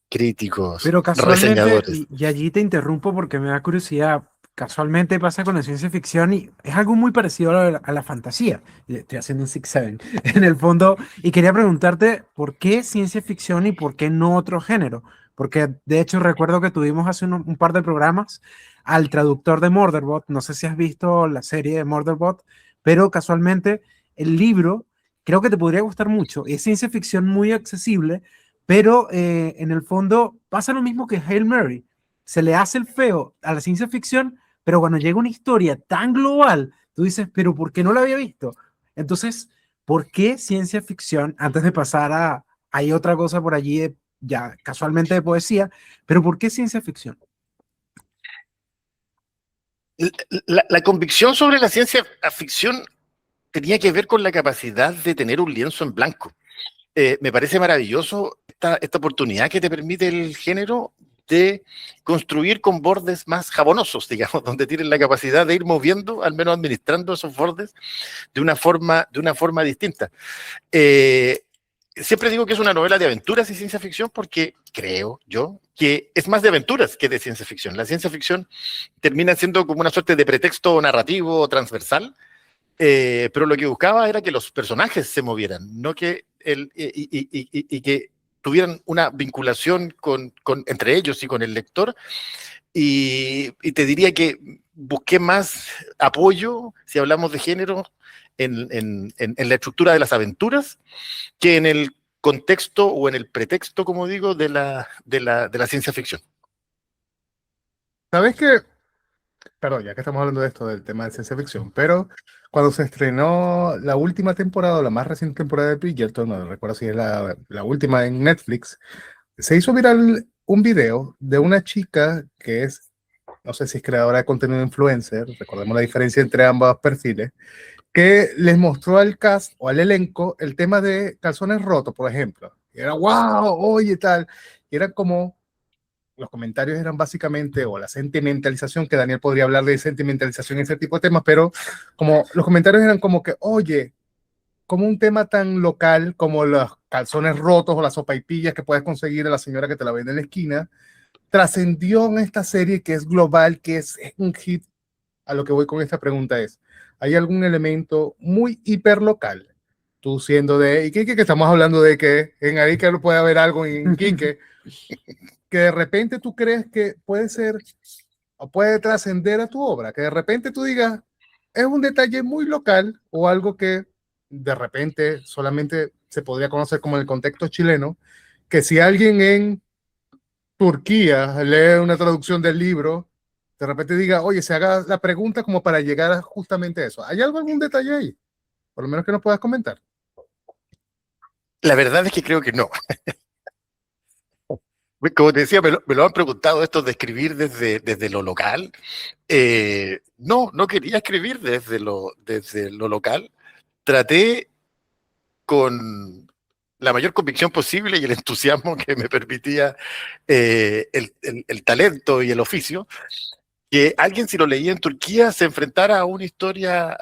críticos, Pero casualmente, reseñadores. y allí te interrumpo porque me da curiosidad, casualmente pasa con la ciencia ficción y es algo muy parecido a la fantasía. Estoy haciendo un 6-7 en el fondo y quería preguntarte por qué ciencia ficción y por qué no otro género. Porque de hecho recuerdo que tuvimos hace un par de programas al traductor de Murderbot, no sé si has visto la serie de Murderbot, pero casualmente el libro creo que te podría gustar mucho. Es ciencia ficción muy accesible, pero en el fondo pasa lo mismo que Hail Mary. Se le hace el feo a la ciencia ficción, pero cuando llega una historia tan global, tú dices, pero ¿por qué no la había visto? Entonces, ¿por qué ciencia ficción? Antes de pasar hay otra cosa por allí, ya casualmente de poesía, pero ¿por qué ciencia ficción? La convicción sobre la ciencia ficción tenía que ver con la capacidad de tener un lienzo en blanco. Me parece maravilloso esta oportunidad que te permite el género de construir con bordes más jabonosos, digamos, donde tienen la capacidad de ir moviendo, al menos administrando esos bordes de una forma distinta. Siempre digo que es una novela de aventuras y ciencia ficción porque creo yo que es más de aventuras que de ciencia ficción. La ciencia ficción termina siendo como una suerte de pretexto narrativo transversal, pero lo que buscaba era que los personajes se movieran, no que y que tuvieran una vinculación entre ellos y con el lector. Y te diría que busqué más apoyo, si hablamos de género, en la estructura de las aventuras, que en el contexto o en el pretexto, como digo, de la ciencia ficción. ¿Sabes qué? Perdón, ya que estamos hablando de esto, del tema de ciencia ficción, pero cuando se estrenó la última temporada, o la más reciente temporada de Bridgerton, no recuerdo si es la última en Netflix, se hizo viral un video de una chica que es, no sé si es creadora de contenido influencer, recordemos la diferencia entre ambos perfiles, que les mostró al cast o al elenco el tema de calzones rotos, por ejemplo. Y era, wow, oye, tal. Y era como, los comentarios eran básicamente, o la sentimentalización, que Daniel podría hablar de sentimentalización en ese tipo de temas, pero como los comentarios eran como que, oye, como un tema tan local como los calzones rotos o las sopaipillas que puedes conseguir a la señora que te la vende en la esquina, trascendió en esta serie que es global, que es un hit. A lo que voy con esta pregunta es, ¿hay algún elemento muy hiperlocal? Tú siendo de Iquique, que estamos hablando de que en Arica no puede haber algo en Iquique, que de repente tú crees que puede ser o puede trascender a tu obra, que de repente tú digas, es un detalle muy local o algo que de repente solamente se podría conocer como en el contexto chileno, que si alguien en Turquía lee una traducción del libro, de repente diga, oye, se haga la pregunta como para llegar a justamente eso. ¿Hay algún detalle ahí? Por lo menos que nos puedas comentar. La verdad es que creo que no. Como te decía, me lo han preguntado esto de escribir desde lo local. No quería escribir desde lo local. Traté con la mayor convicción posible y el entusiasmo que me permitía el talento y el oficio, que alguien, si lo leía en Turquía, se enfrentara a una historia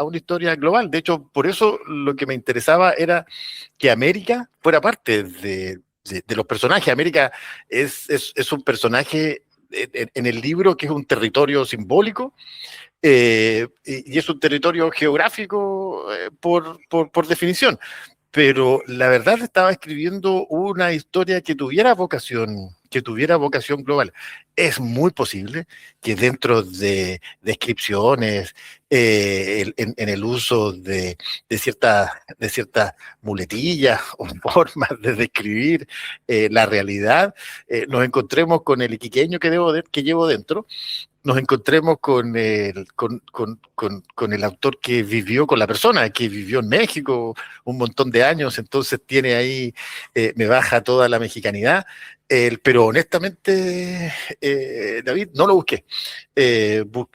global. De hecho, por eso lo que me interesaba era que América fuera parte de los personajes. América es un personaje en el libro que es un territorio simbólico, y es un territorio geográfico, por definición. Pero la verdad estaba escribiendo una historia que tuviera vocación global. Es muy posible que dentro de descripciones, en el uso de ciertas muletillas o formas de describir la realidad, nos encontremos con el iquiqueño que llevo dentro, nos encontremos con el autor que vivió, con la persona que vivió en México un montón de años, entonces tiene ahí, me baja toda la mexicanidad, pero honestamente, David, no lo busqué.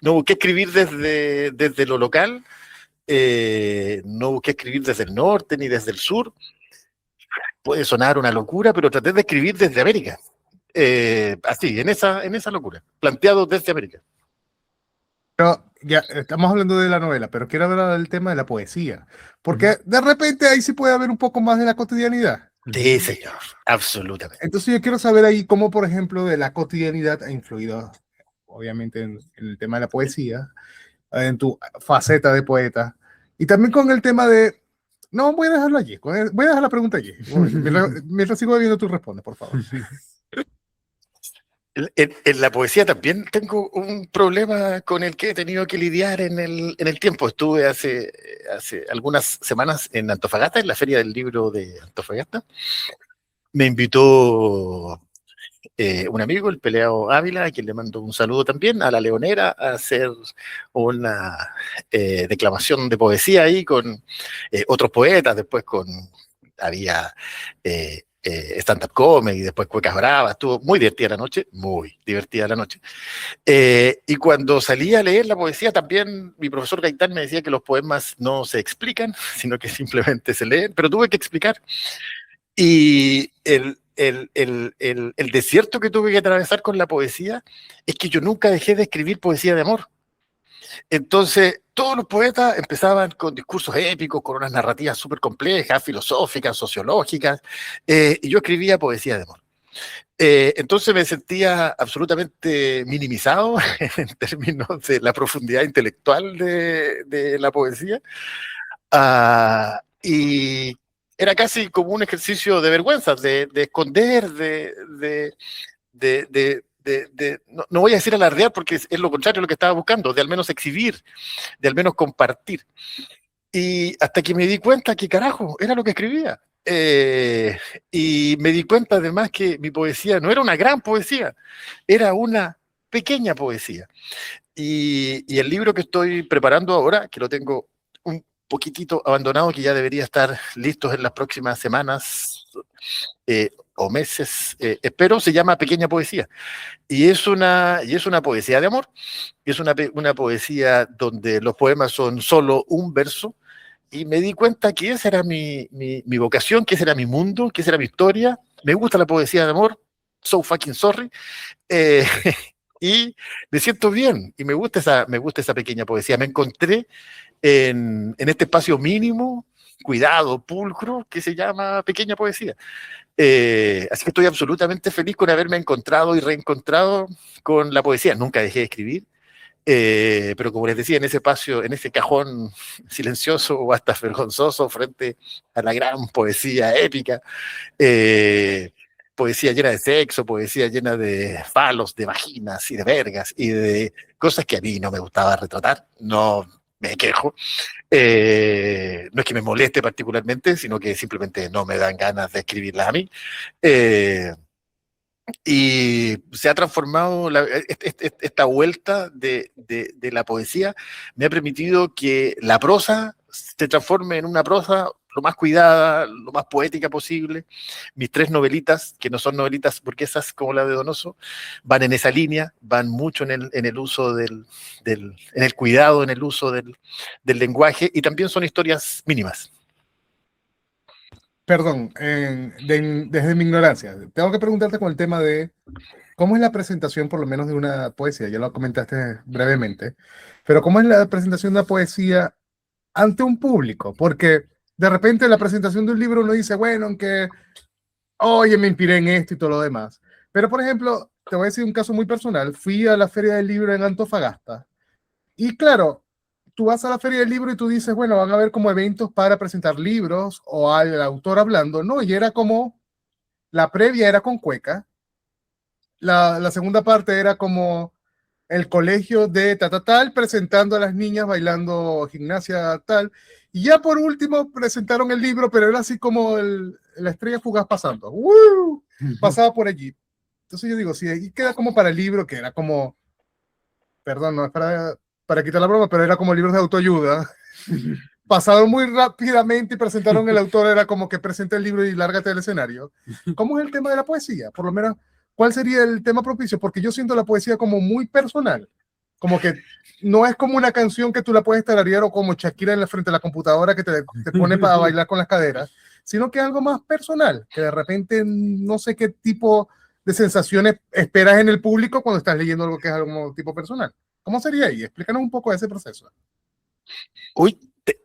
No busqué escribir desde lo local, no busqué escribir desde el norte ni desde el sur. Puede sonar una locura, pero traté de escribir desde América. Así, en esa locura, planteado desde América. Pero ya estamos hablando de la novela, pero quiero hablar del tema de la poesía, porque de repente ahí sí puede haber un poco más de la cotidianidad. Sí, señor, absolutamente. Entonces yo quiero saber ahí cómo, por ejemplo, de la cotidianidad ha influido, obviamente, en el tema de la poesía, en tu faceta de poeta, y también con el tema de... No, voy a dejarlo allí, voy a dejar la pregunta allí. Mientras sigo viendo, tú respondes, por favor. En la poesía también tengo un problema con el que he tenido que lidiar en el tiempo. Estuve hace algunas semanas en Antofagasta, en la Feria del Libro de Antofagasta. Me invitó un amigo, el Peleado Ávila, a quien le mando un saludo también, a la Leonera, a hacer una declamación de poesía ahí con otros poetas. Después había stand-up comedy, después cuecas bravas. Estuvo muy divertida la noche, muy divertida la noche. Y cuando salí a leer la poesía, también mi profesor Gaitán me decía que los poemas no se explican, sino que simplemente se leen, pero tuve que explicar. Y el desierto que tuve que atravesar con la poesía es que yo nunca dejé de escribir poesía de amor. Entonces, todos los poetas empezaban con discursos épicos, con unas narrativas súper complejas, filosóficas, sociológicas, y yo escribía poesía de amor. Entonces me sentía absolutamente minimizado en términos de la profundidad intelectual de la poesía. Y era casi como un ejercicio de vergüenza, de esconder, de no voy a decir alardear porque es lo contrario de lo que estaba buscando, de al menos exhibir, de al menos compartir. Y hasta que me di cuenta que carajo, era lo que escribía. Y me di cuenta además que mi poesía no era una gran poesía, era una pequeña poesía. Y el libro que estoy preparando ahora, que lo tengo un poquitito abandonado, que ya debería estar listo en las próximas semanas o meses, espero, se llama Pequeña Poesía. Y es una poesía de amor, es una poesía donde los poemas son solo un verso, y me di cuenta que esa era mi vocación, que ese era mi mundo, que esa era mi historia. Me gusta la poesía de amor, so fucking sorry, eh, y me siento bien, y me gusta esa pequeña poesía. Me encontré en este espacio mínimo, cuidado, pulcro, que se llama Pequeña Poesía. Así que estoy absolutamente feliz con haberme encontrado y reencontrado con la poesía. Nunca dejé de escribir, pero como les decía, en ese espacio, en ese cajón silencioso o hasta vergonzoso frente a la gran poesía épica, poesía llena de sexo, poesía llena de falos, de vaginas y de vergas y de cosas que a mí no me gustaba retratar, no me quejo. No es que me moleste particularmente, sino que simplemente no me dan ganas de escribirlas a mí. Y se ha transformado, esta vuelta de la poesía me ha permitido que la prosa se transforme en una prosa lo más cuidada, lo más poética posible. Mis 3 novelitas, que no son novelitas burguesas como la de Donoso, van en esa línea, van mucho en el uso en el cuidado, en el uso del lenguaje, y también son historias mínimas. Perdón, desde mi ignorancia, tengo que preguntarte con el tema de cómo es la presentación, por lo menos de una poesía. Ya lo comentaste brevemente, pero ¿cómo es la presentación de una poesía ante un público? Porque de repente la presentación de un libro uno dice, bueno, aunque, oye, me inspiré en esto y todo lo demás. Pero, por ejemplo, te voy a decir un caso muy personal. Fui a la Feria del Libro en Antofagasta y claro, tú vas a la Feria del Libro y tú dices, bueno, van a haber como eventos para presentar libros o al autor hablando, ¿no? Y era como, la previa era con cueca, la segunda parte era como el colegio de tal presentando a las niñas bailando gimnasia tal, y ya por último presentaron el libro, pero era así como la estrella fugaz pasando, ¡Woo! Pasaba por allí. Entonces yo digo, si ahí queda como para el libro, que era como, perdón, no es para quitar la broma, pero era como libros de autoayuda, pasaron muy rápidamente y presentaron el autor, era como que presenta el libro y lárgate del escenario. ¿Cómo es el tema de la poesía? Por lo menos, ¿cuál sería el tema propicio? Porque yo siento la poesía como muy personal, como que no es como una canción que tú la puedes tararear o como Shakira en la frente de la computadora que te pone para bailar con las caderas, sino que es algo más personal, que de repente no sé qué tipo de sensaciones esperas en el público cuando estás leyendo algo que es algo tipo personal. ¿Cómo sería ahí? Explícanos un poco de ese proceso. Uy,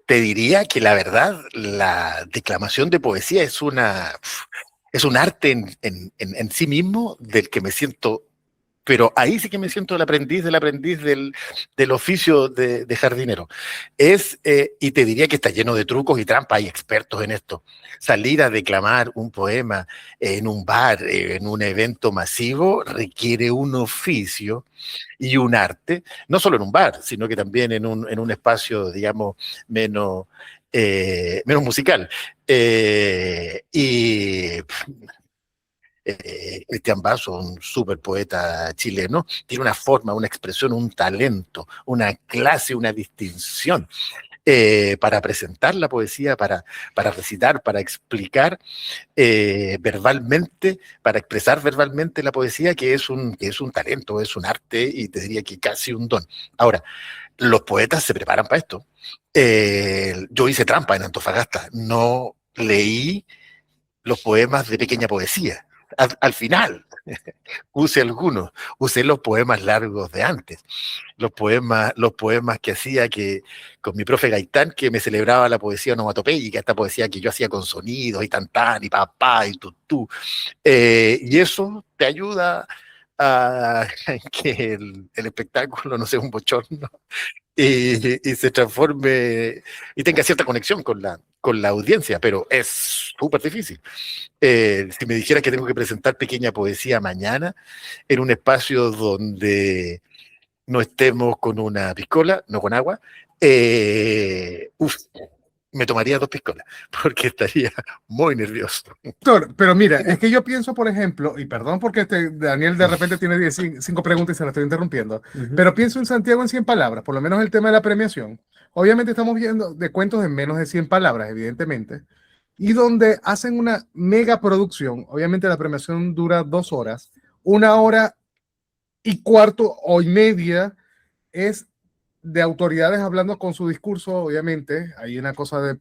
te diría que la verdad, la declamación de poesía es un arte en sí mismo del que me siento, pero ahí sí que me siento el aprendiz del oficio de jardinero. Y te diría que está lleno de trucos y trampas, hay expertos en esto. Salir a declamar un poema en un bar, en un evento masivo, requiere un oficio y un arte, no solo en un bar, sino que también en un espacio, digamos, menos musical. Cristian Basso, un súper poeta chileno, tiene una forma, una expresión, un talento, una clase, una distinción para presentar la poesía, para recitar, para explicar verbalmente, para expresar verbalmente la poesía, que es un talento, es un arte y te diría que casi un don. Ahora, los poetas se preparan para esto. Yo hice trampa en Antofagasta, no leí los poemas de pequeña poesía. Al final, usé algunos, usé los poemas largos de antes, los poemas que hacía con mi profe Gaitán, que me celebraba la poesía onomatopéyica, esta poesía que yo hacía con sonidos y tantán y papá y tutú. Y eso te ayuda a que el espectáculo no sea un bochorno y se transforme y tenga cierta conexión con con la audiencia, pero es súper difícil. Si me dijera que tengo que presentar pequeña poesía mañana en un espacio donde no estemos con una piscola, no con agua, me tomaría 2 piscolas, porque estaría muy nervioso. Doctor, pero mira, es que yo pienso, por ejemplo, y perdón porque Daniel de repente tiene 5 preguntas y se la estoy interrumpiendo, pero pienso en Santiago en 100 palabras, por lo menos el tema de la premiación. Obviamente estamos viendo de cuentos en menos de 100 palabras, evidentemente, y donde hacen una mega producción. Obviamente la premiación dura 2 horas, 1 hora y cuarto o y media es de autoridades hablando con su discurso, obviamente, hay una cosa de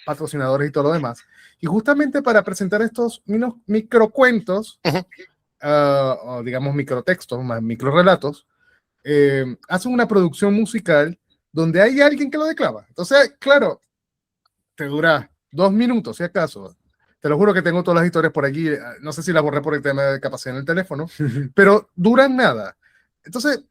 patrocinadores y todo lo demás. Y justamente para presentar estos microcuentos, o digamos microtextos, más microrelatos, hacen una producción musical donde hay alguien que lo declama. Entonces, claro, te dura 2 minutos, si acaso. Te lo juro que tengo todas las historias por allí. No sé si las borré por el tema de capacidad en el teléfono, pero duran nada. Entonces,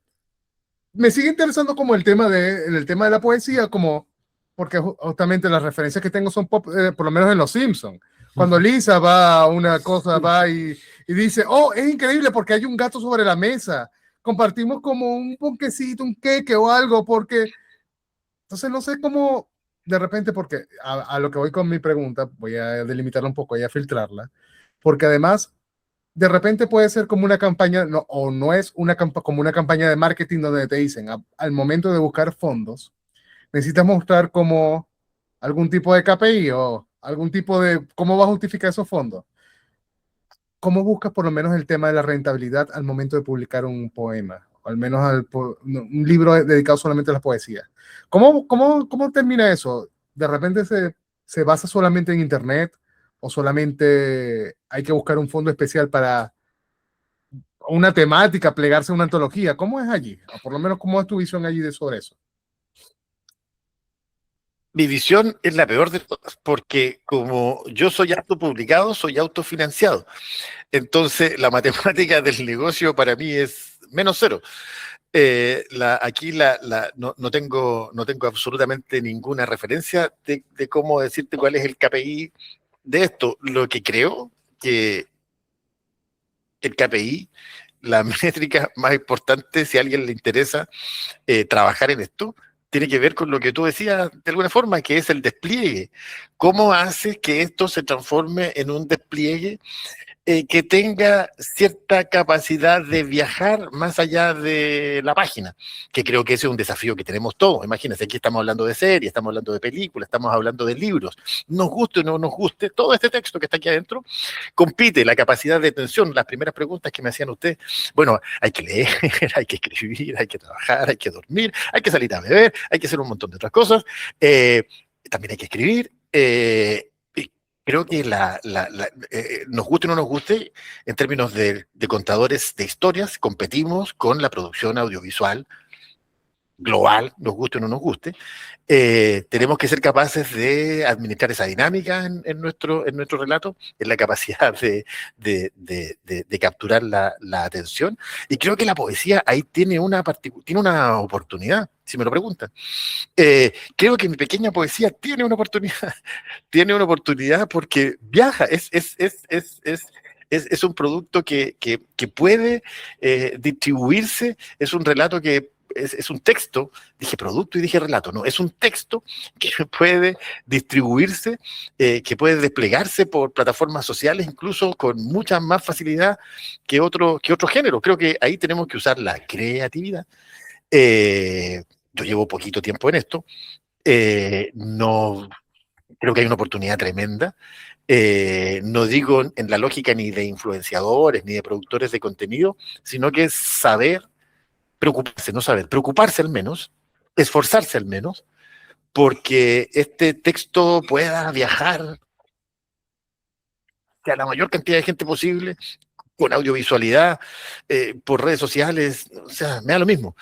me sigue interesando como el tema de la poesía, como porque justamente las referencias que tengo son pop, por lo menos en Los Simpsons. Cuando Lisa va a una cosa, va y dice, oh, es increíble porque hay un gato sobre la mesa. Compartimos como un ponquecito, un queque o algo, porque entonces no sé cómo de repente, porque a lo que voy con mi pregunta, voy a delimitarla un poco, voy a filtrarla, porque además de repente puede ser como una campaña, no, o no es como una campaña de marketing donde te dicen, al momento de buscar fondos, necesitas mostrar como algún tipo de KPI o algún tipo de cómo va a justificar esos fondos. ¿Cómo buscas por lo menos el tema de la rentabilidad al momento de publicar un poema? O al menos un libro dedicado solamente a la poesía. ¿Cómo termina eso? ¿De repente se basa solamente en internet o solamente hay que buscar un fondo especial para una temática, plegarse a una antología? ¿Cómo es allí? O por lo menos, ¿cómo es tu visión allí sobre eso? Mi visión es la peor de todas, porque como yo soy autopublicado, soy autofinanciado. Entonces, la matemática del negocio para mí es menos cero. Aquí no tengo absolutamente ninguna referencia de cómo decirte cuál es el KPI de esto. Lo que creo que el KPI, la métrica más importante, si a alguien le interesa trabajar en esto, tiene que ver con lo que tú decías de alguna forma, que es el despliegue. ¿Cómo haces que esto se transforme en un despliegue que tenga cierta capacidad de viajar más allá de la página? Que creo que ese es un desafío que tenemos todos. Imagínense, aquí estamos hablando de series, estamos hablando de películas, estamos hablando de libros. Nos guste o no nos guste, todo este texto que está aquí adentro compite la capacidad de atención. Las primeras preguntas que me hacían ustedes, bueno, hay que leer, hay que escribir, hay que trabajar, hay que dormir, hay que salir a beber, hay que hacer un montón de otras cosas. También hay que escribir. Creo que nos guste o no nos guste, en términos de contadores de historias, competimos con la producción audiovisual global, nos guste o no nos guste. Tenemos que ser capaces de administrar esa dinámica en nuestro relato, en la capacidad de capturar la atención. Y creo que la poesía ahí tiene una oportunidad, si me lo preguntan. Creo que mi pequeña poesía tiene una oportunidad porque viaja, es un producto que puede distribuirse, es un relato que es un texto, dije producto y dije relato, no, es un texto que puede distribuirse, que puede desplegarse por plataformas sociales, incluso con mucha más facilidad que otro género. Creo que ahí tenemos que usar la creatividad. Yo llevo poquito tiempo en esto, no creo que hay una oportunidad tremenda. No digo en la lógica ni de influenciadores ni de productores de contenido, sino que es saber preocuparse, no saber, preocuparse al menos, esforzarse al menos, porque este texto pueda viajar a la mayor cantidad de gente posible, con audiovisualidad, por redes sociales, o sea, me da lo mismo.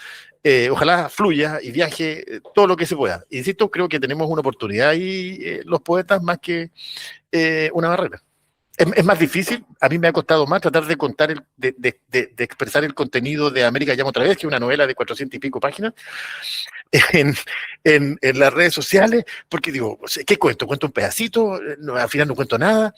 Ojalá fluya y viaje todo lo que se pueda. Insisto, creo que tenemos una oportunidad ahí, los poetas, más que una barrera. Es más difícil, a mí me ha costado más tratar de contar, de expresar el contenido de América Llama Otra Vez, que es una novela de 400 y pico páginas, en, en las redes sociales, porque digo, ¿qué cuento? ¿Cuento un pedacito? No, al final no cuento nada,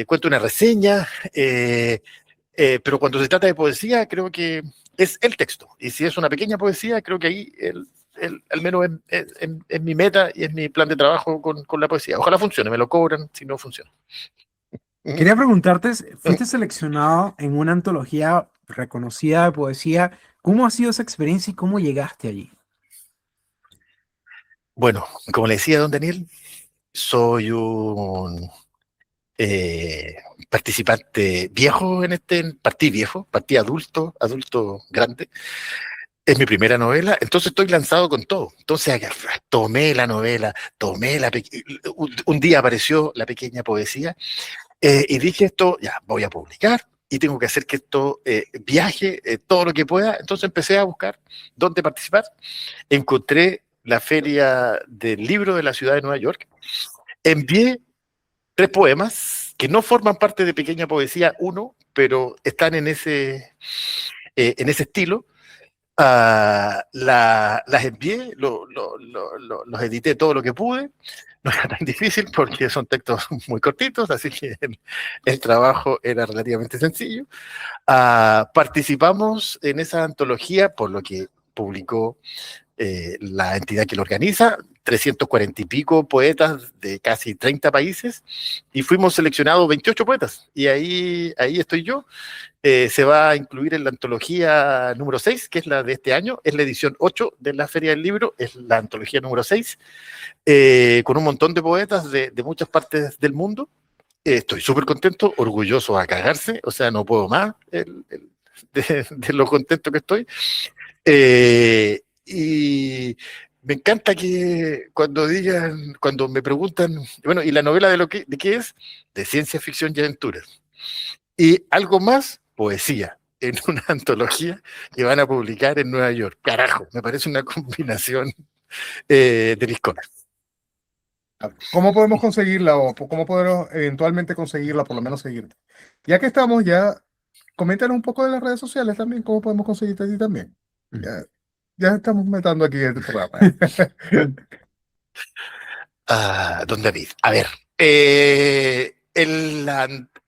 cuento una reseña, pero cuando se trata de poesía, creo que es el texto, y si es una pequeña poesía, creo que ahí al menos es mi meta y es mi plan de trabajo con la poesía. Ojalá funcione, me lo cobran si no funciona. Quería preguntarte, fuiste seleccionado en una antología reconocida de poesía. ¿Cómo ha sido esa experiencia y cómo llegaste allí? Bueno, como le decía don Daniel, soy un participante viejo partí adulto grande. Es mi primera novela, entonces estoy lanzado con todo. Entonces tomé la novela, un día apareció la pequeña poesía, y dije esto, ya, voy a publicar y tengo que hacer que esto viaje todo lo que pueda. Entonces empecé a buscar dónde participar. Encontré la Feria del Libro de la ciudad de Nueva York. Envié 3 poemas que no forman parte de Pequeña Poesía 1, pero están en ese estilo. Las envié, los edité todo lo que pude. No era tan difícil porque son textos muy cortitos, así que el trabajo era relativamente sencillo. Participamos en esa antología, por lo que publicó la entidad que lo organiza, 340 y pico poetas de casi 30 países, y fuimos seleccionados 28 poetas, y ahí estoy yo. Se va a incluir en la antología número 6, que es la de este año, es la edición 8 de la Feria del Libro, es la antología número 6, con un montón de poetas de muchas partes del mundo. Estoy súper contento, orgulloso a cagarse, o sea, no puedo más de lo contento que estoy. Y me encanta que cuando me preguntan, bueno, ¿y la novela de qué es? De ciencia ficción y aventuras. Y algo más, poesía, en una antología que van a publicar en Nueva York. Carajo, me parece una combinación de mis cosas. ¿Cómo podemos conseguirla o cómo podemos eventualmente conseguirla, por lo menos seguirte? Ya que estamos, ya coméntanos un poco de las redes sociales también, cómo podemos conseguirte a ti también. Ya estamos metiendo aquí el programa. Don David, a ver,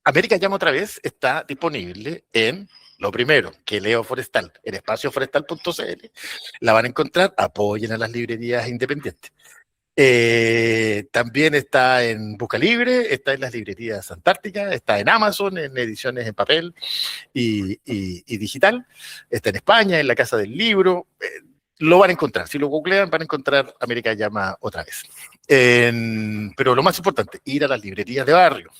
América Llama Otra Vez está disponible en, lo primero, que Leo Forestal, en espacioforestal.cl, la van a encontrar, apoyen a las librerías independientes. También está en Busca Libre, está en las librerías Antártica, está en Amazon, en ediciones en papel y digital, está en España, en la Casa del Libro. Lo van a encontrar, si lo googlean van a encontrar América Llama Otra Vez. Pero lo más importante, ir a las librerías de barrio.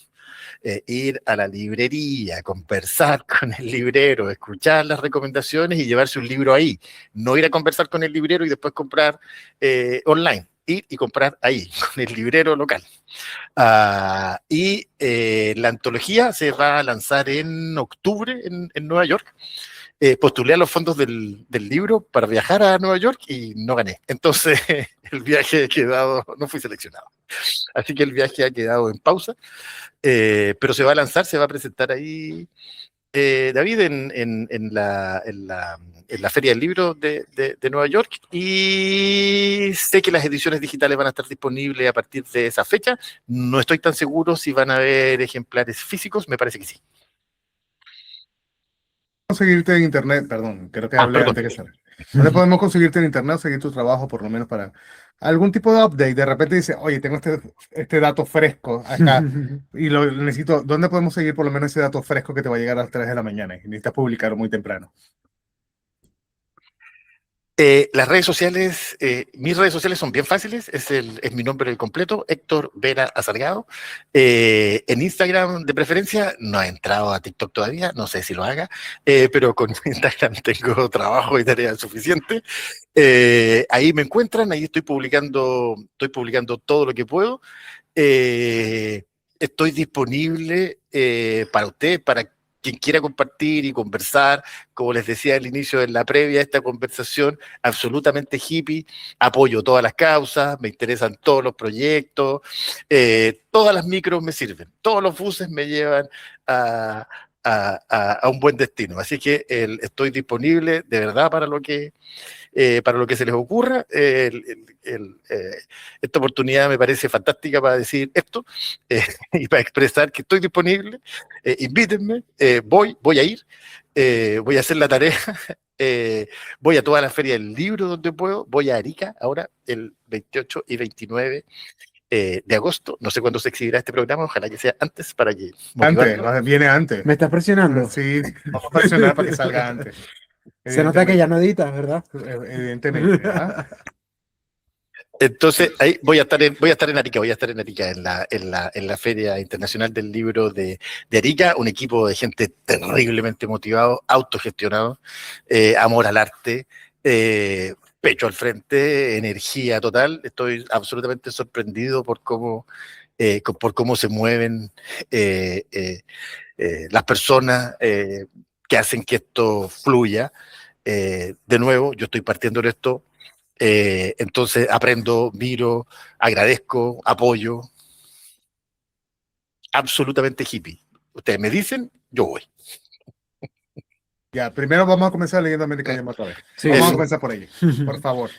Ir a la librería, conversar con el librero, escuchar las recomendaciones y llevarse un libro ahí. No ir a conversar con el librero y después comprar online. Ir y comprar ahí, con el librero local. La antología se va a lanzar en octubre en Nueva York. Postulé a los fondos del libro para viajar a Nueva York y no gané. Entonces el viaje no fui seleccionado. Así que el viaje ha quedado en pausa. Pero se va a lanzar, se va a presentar ahí, David, en la Feria del Libro de Nueva York, y sé que las ediciones digitales van a estar disponibles a partir de esa fecha. No estoy tan seguro si van a haber ejemplares físicos, me parece que sí. Conseguirte en internet, perdón, creo que hablé antes que salga. ¿Dónde podemos conseguirte en internet, seguir tu trabajo, por lo menos para algún tipo de update? De repente dice, oye, tengo este dato fresco acá y lo necesito. ¿Dónde podemos seguir por lo menos ese dato fresco que te va a llegar a las 3 de la mañana y necesitas publicar muy temprano? Las redes sociales, mis redes sociales son bien fáciles, es mi nombre completo, Héctor Vera Azargado. En Instagram, de preferencia, no he entrado a TikTok todavía, no sé si lo haga, pero con Instagram tengo trabajo y tarea suficiente. Ahí me encuentran, ahí estoy publicando todo lo que puedo. Estoy disponible para usted, para quien quiera compartir y conversar, como les decía al inicio de la previa, esta conversación absolutamente hippie, apoyo todas las causas, me interesan todos los proyectos, todas las micros me sirven, todos los buses me llevan a un buen destino. Así que estoy disponible de verdad para lo que se les ocurra. Esta oportunidad me parece fantástica para decir esto y para expresar que estoy disponible. Invítenme, voy a ir, voy a hacer la tarea. Voy a toda la feria del libro donde puedo. Voy a Arica ahora el 28 y 29 de agosto. No sé cuándo se exhibirá este programa, ojalá que sea antes para que... Viene antes. ¿Me estás presionando? Sí, vamos a presionar para que salga antes. Se nota que ya no editas, ¿verdad? Evidentemente. ¿Ah? Entonces, ahí voy a estar en Arica, en la Feria Internacional del Libro de Arica, un equipo de gente terriblemente motivado, autogestionado, amor al arte, pecho al frente, energía total. Estoy absolutamente sorprendido por cómo se mueven las personas que hacen que esto fluya. De nuevo, yo estoy partiendo de esto, entonces aprendo, miro, agradezco, apoyo. Absolutamente hippie. Ustedes me dicen, yo voy. Ya, primero vamos a comenzar leyendo América Llama otra vez. Sí, vamos a comenzar por ahí, por favor.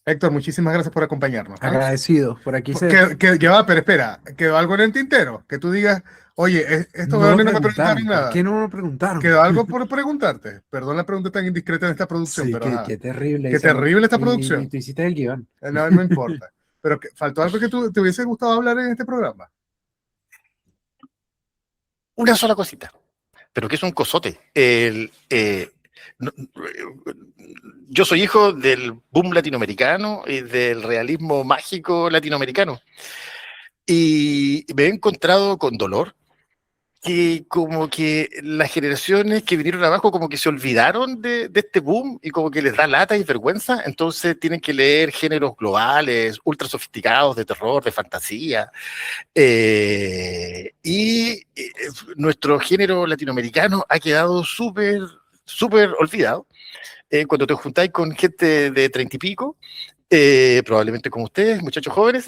Héctor, muchísimas gracias por acompañarnos. Agradecido. Por aquí pero espera, ¿quedó algo en el tintero? Que tú digas, oye, esto no me preguntaron nada. ¿Por qué no me preguntaron? ¿Quedó algo por preguntarte? Perdón la pregunta tan indiscreta en esta producción, sí, pero... Qué terrible. Qué terrible esta producción. Y tú hiciste el guión. No importa. Pero ¿faltó algo que te hubiese gustado hablar en este programa? Una sola cosita, pero que es un cosote. Yo soy hijo del boom latinoamericano y del realismo mágico latinoamericano. Y me he encontrado con dolor que como que las generaciones que vinieron abajo como que se olvidaron de este boom y como que les da lata y vergüenza, entonces tienen que leer géneros globales, ultra sofisticados de terror, de fantasía, y nuestro género latinoamericano ha quedado súper olvidado. Cuando te juntáis con gente de 30 y pico, probablemente como ustedes, muchachos jóvenes,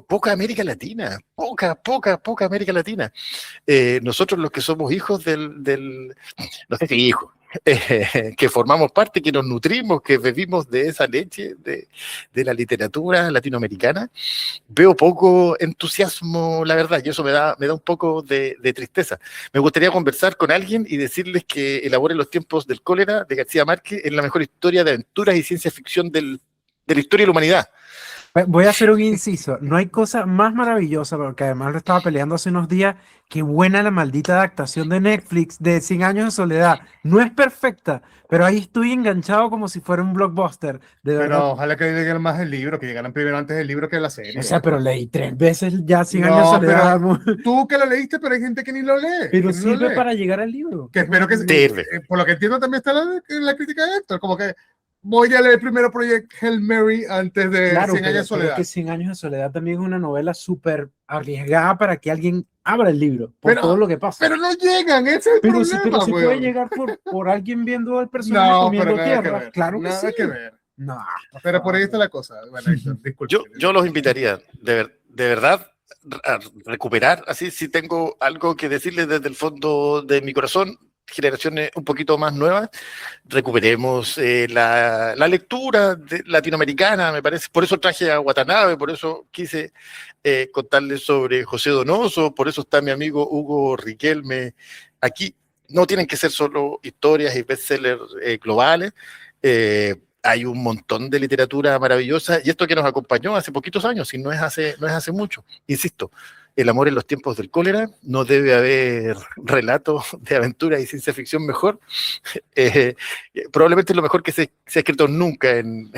poca América Latina, poca América Latina. Nosotros los que somos hijos no sé si hijos, que formamos parte, que nos nutrimos, que bebimos de esa leche de la literatura latinoamericana, veo poco entusiasmo, la verdad, y eso me da un poco de tristeza. Me gustaría conversar con alguien y decirles que elaboren Los tiempos del cólera de García Márquez, es la mejor historia de aventuras y ciencia ficción de la historia de la humanidad. Voy a hacer un inciso. No hay cosa más maravillosa, porque además lo estaba peleando hace unos días. Qué buena la maldita adaptación de Netflix de 100 años de soledad. No es perfecta, pero ahí estoy enganchado como si fuera un blockbuster. De verdad. Pero ojalá que lleguen más el libro, que llegaran primero antes del libro que la serie. O sea, pero leí 3 veces ya 100 años de soledad. Tú que lo leíste, pero hay gente que ni lo lee. Pero sirve para llegar al libro. Que espero que sirve. Por lo que entiendo también está la crítica de Héctor, como que voy a leer primero Project Hail Mary antes de 100 años de soledad. Pero que 100 años de soledad también es una novela súper arriesgada para que alguien abra el libro por todo lo que pasa. Pero no llegan, ese es el problema. Pero sí puede llegar por alguien viendo al personaje comiendo tierra. Claro que sí. Nada que ver. No, pero por ahí está la cosa. Bueno, disculpe. Yo los invitaría, de verdad, a recuperar, así si tengo algo que decirles desde el fondo de mi corazón, generaciones un poquito más nuevas, recuperemos la lectura latinoamericana, me parece. Por eso traje a Watanabe, por eso quise contarles sobre José Donoso, por eso está mi amigo Hugo Riquelme aquí. No tienen que ser solo historias y bestsellers globales. Hay un montón de literatura maravillosa, y esto que nos acompañó hace poquitos años, y no es hace mucho, insisto. El amor en los tiempos del cólera, no debe haber relato de aventura y ciencia ficción mejor. Probablemente es lo mejor que se ha escrito nunca en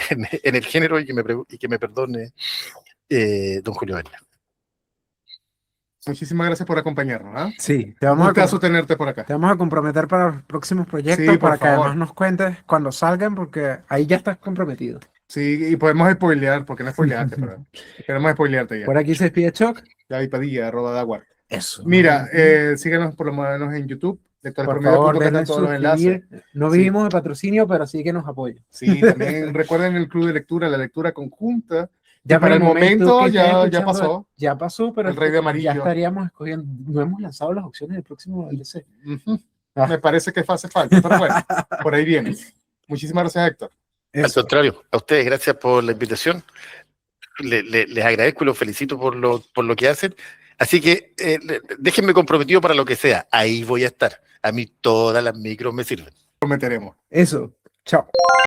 el género, y que me perdone don Julio Verne. Muchísimas gracias por acompañarnos. ¿Eh? Sí, un caso tenerte por acá. Te vamos a comprometer para los próximos proyectos, para que además nos cuentes cuando salgan, porque ahí ya estás comprometido. Sí, y podemos spoilear, porque no spoileaste, pero queremos spoilearte ya. Por aquí se despide Choc. Javi Padilla, @Daguar. Eso. Mira, síganos por lo menos en YouTube. Por favor, denle todos los suscribir. enlaces. No Sí. vivimos de patrocinio, pero sí que nos apoyen. Sí, también recuerden el club de lectura, la lectura conjunta. Ya para el momento que estén ya escuchando, pasó. Ya pasó, pero El Rey de Amarillo. ya estaríamos escogiendo. No hemos lanzado las opciones del próximo DLC. Me parece que hace falta, pero bueno, por ahí viene. Muchísimas gracias, Héctor. Al contrario, a ustedes gracias por la invitación. Les agradezco y los felicito por lo que hacen. Así que déjenme comprometido para lo que sea. Ahí voy a estar. A mí todas las micros me sirven. Prometeremos. Eso. Chao.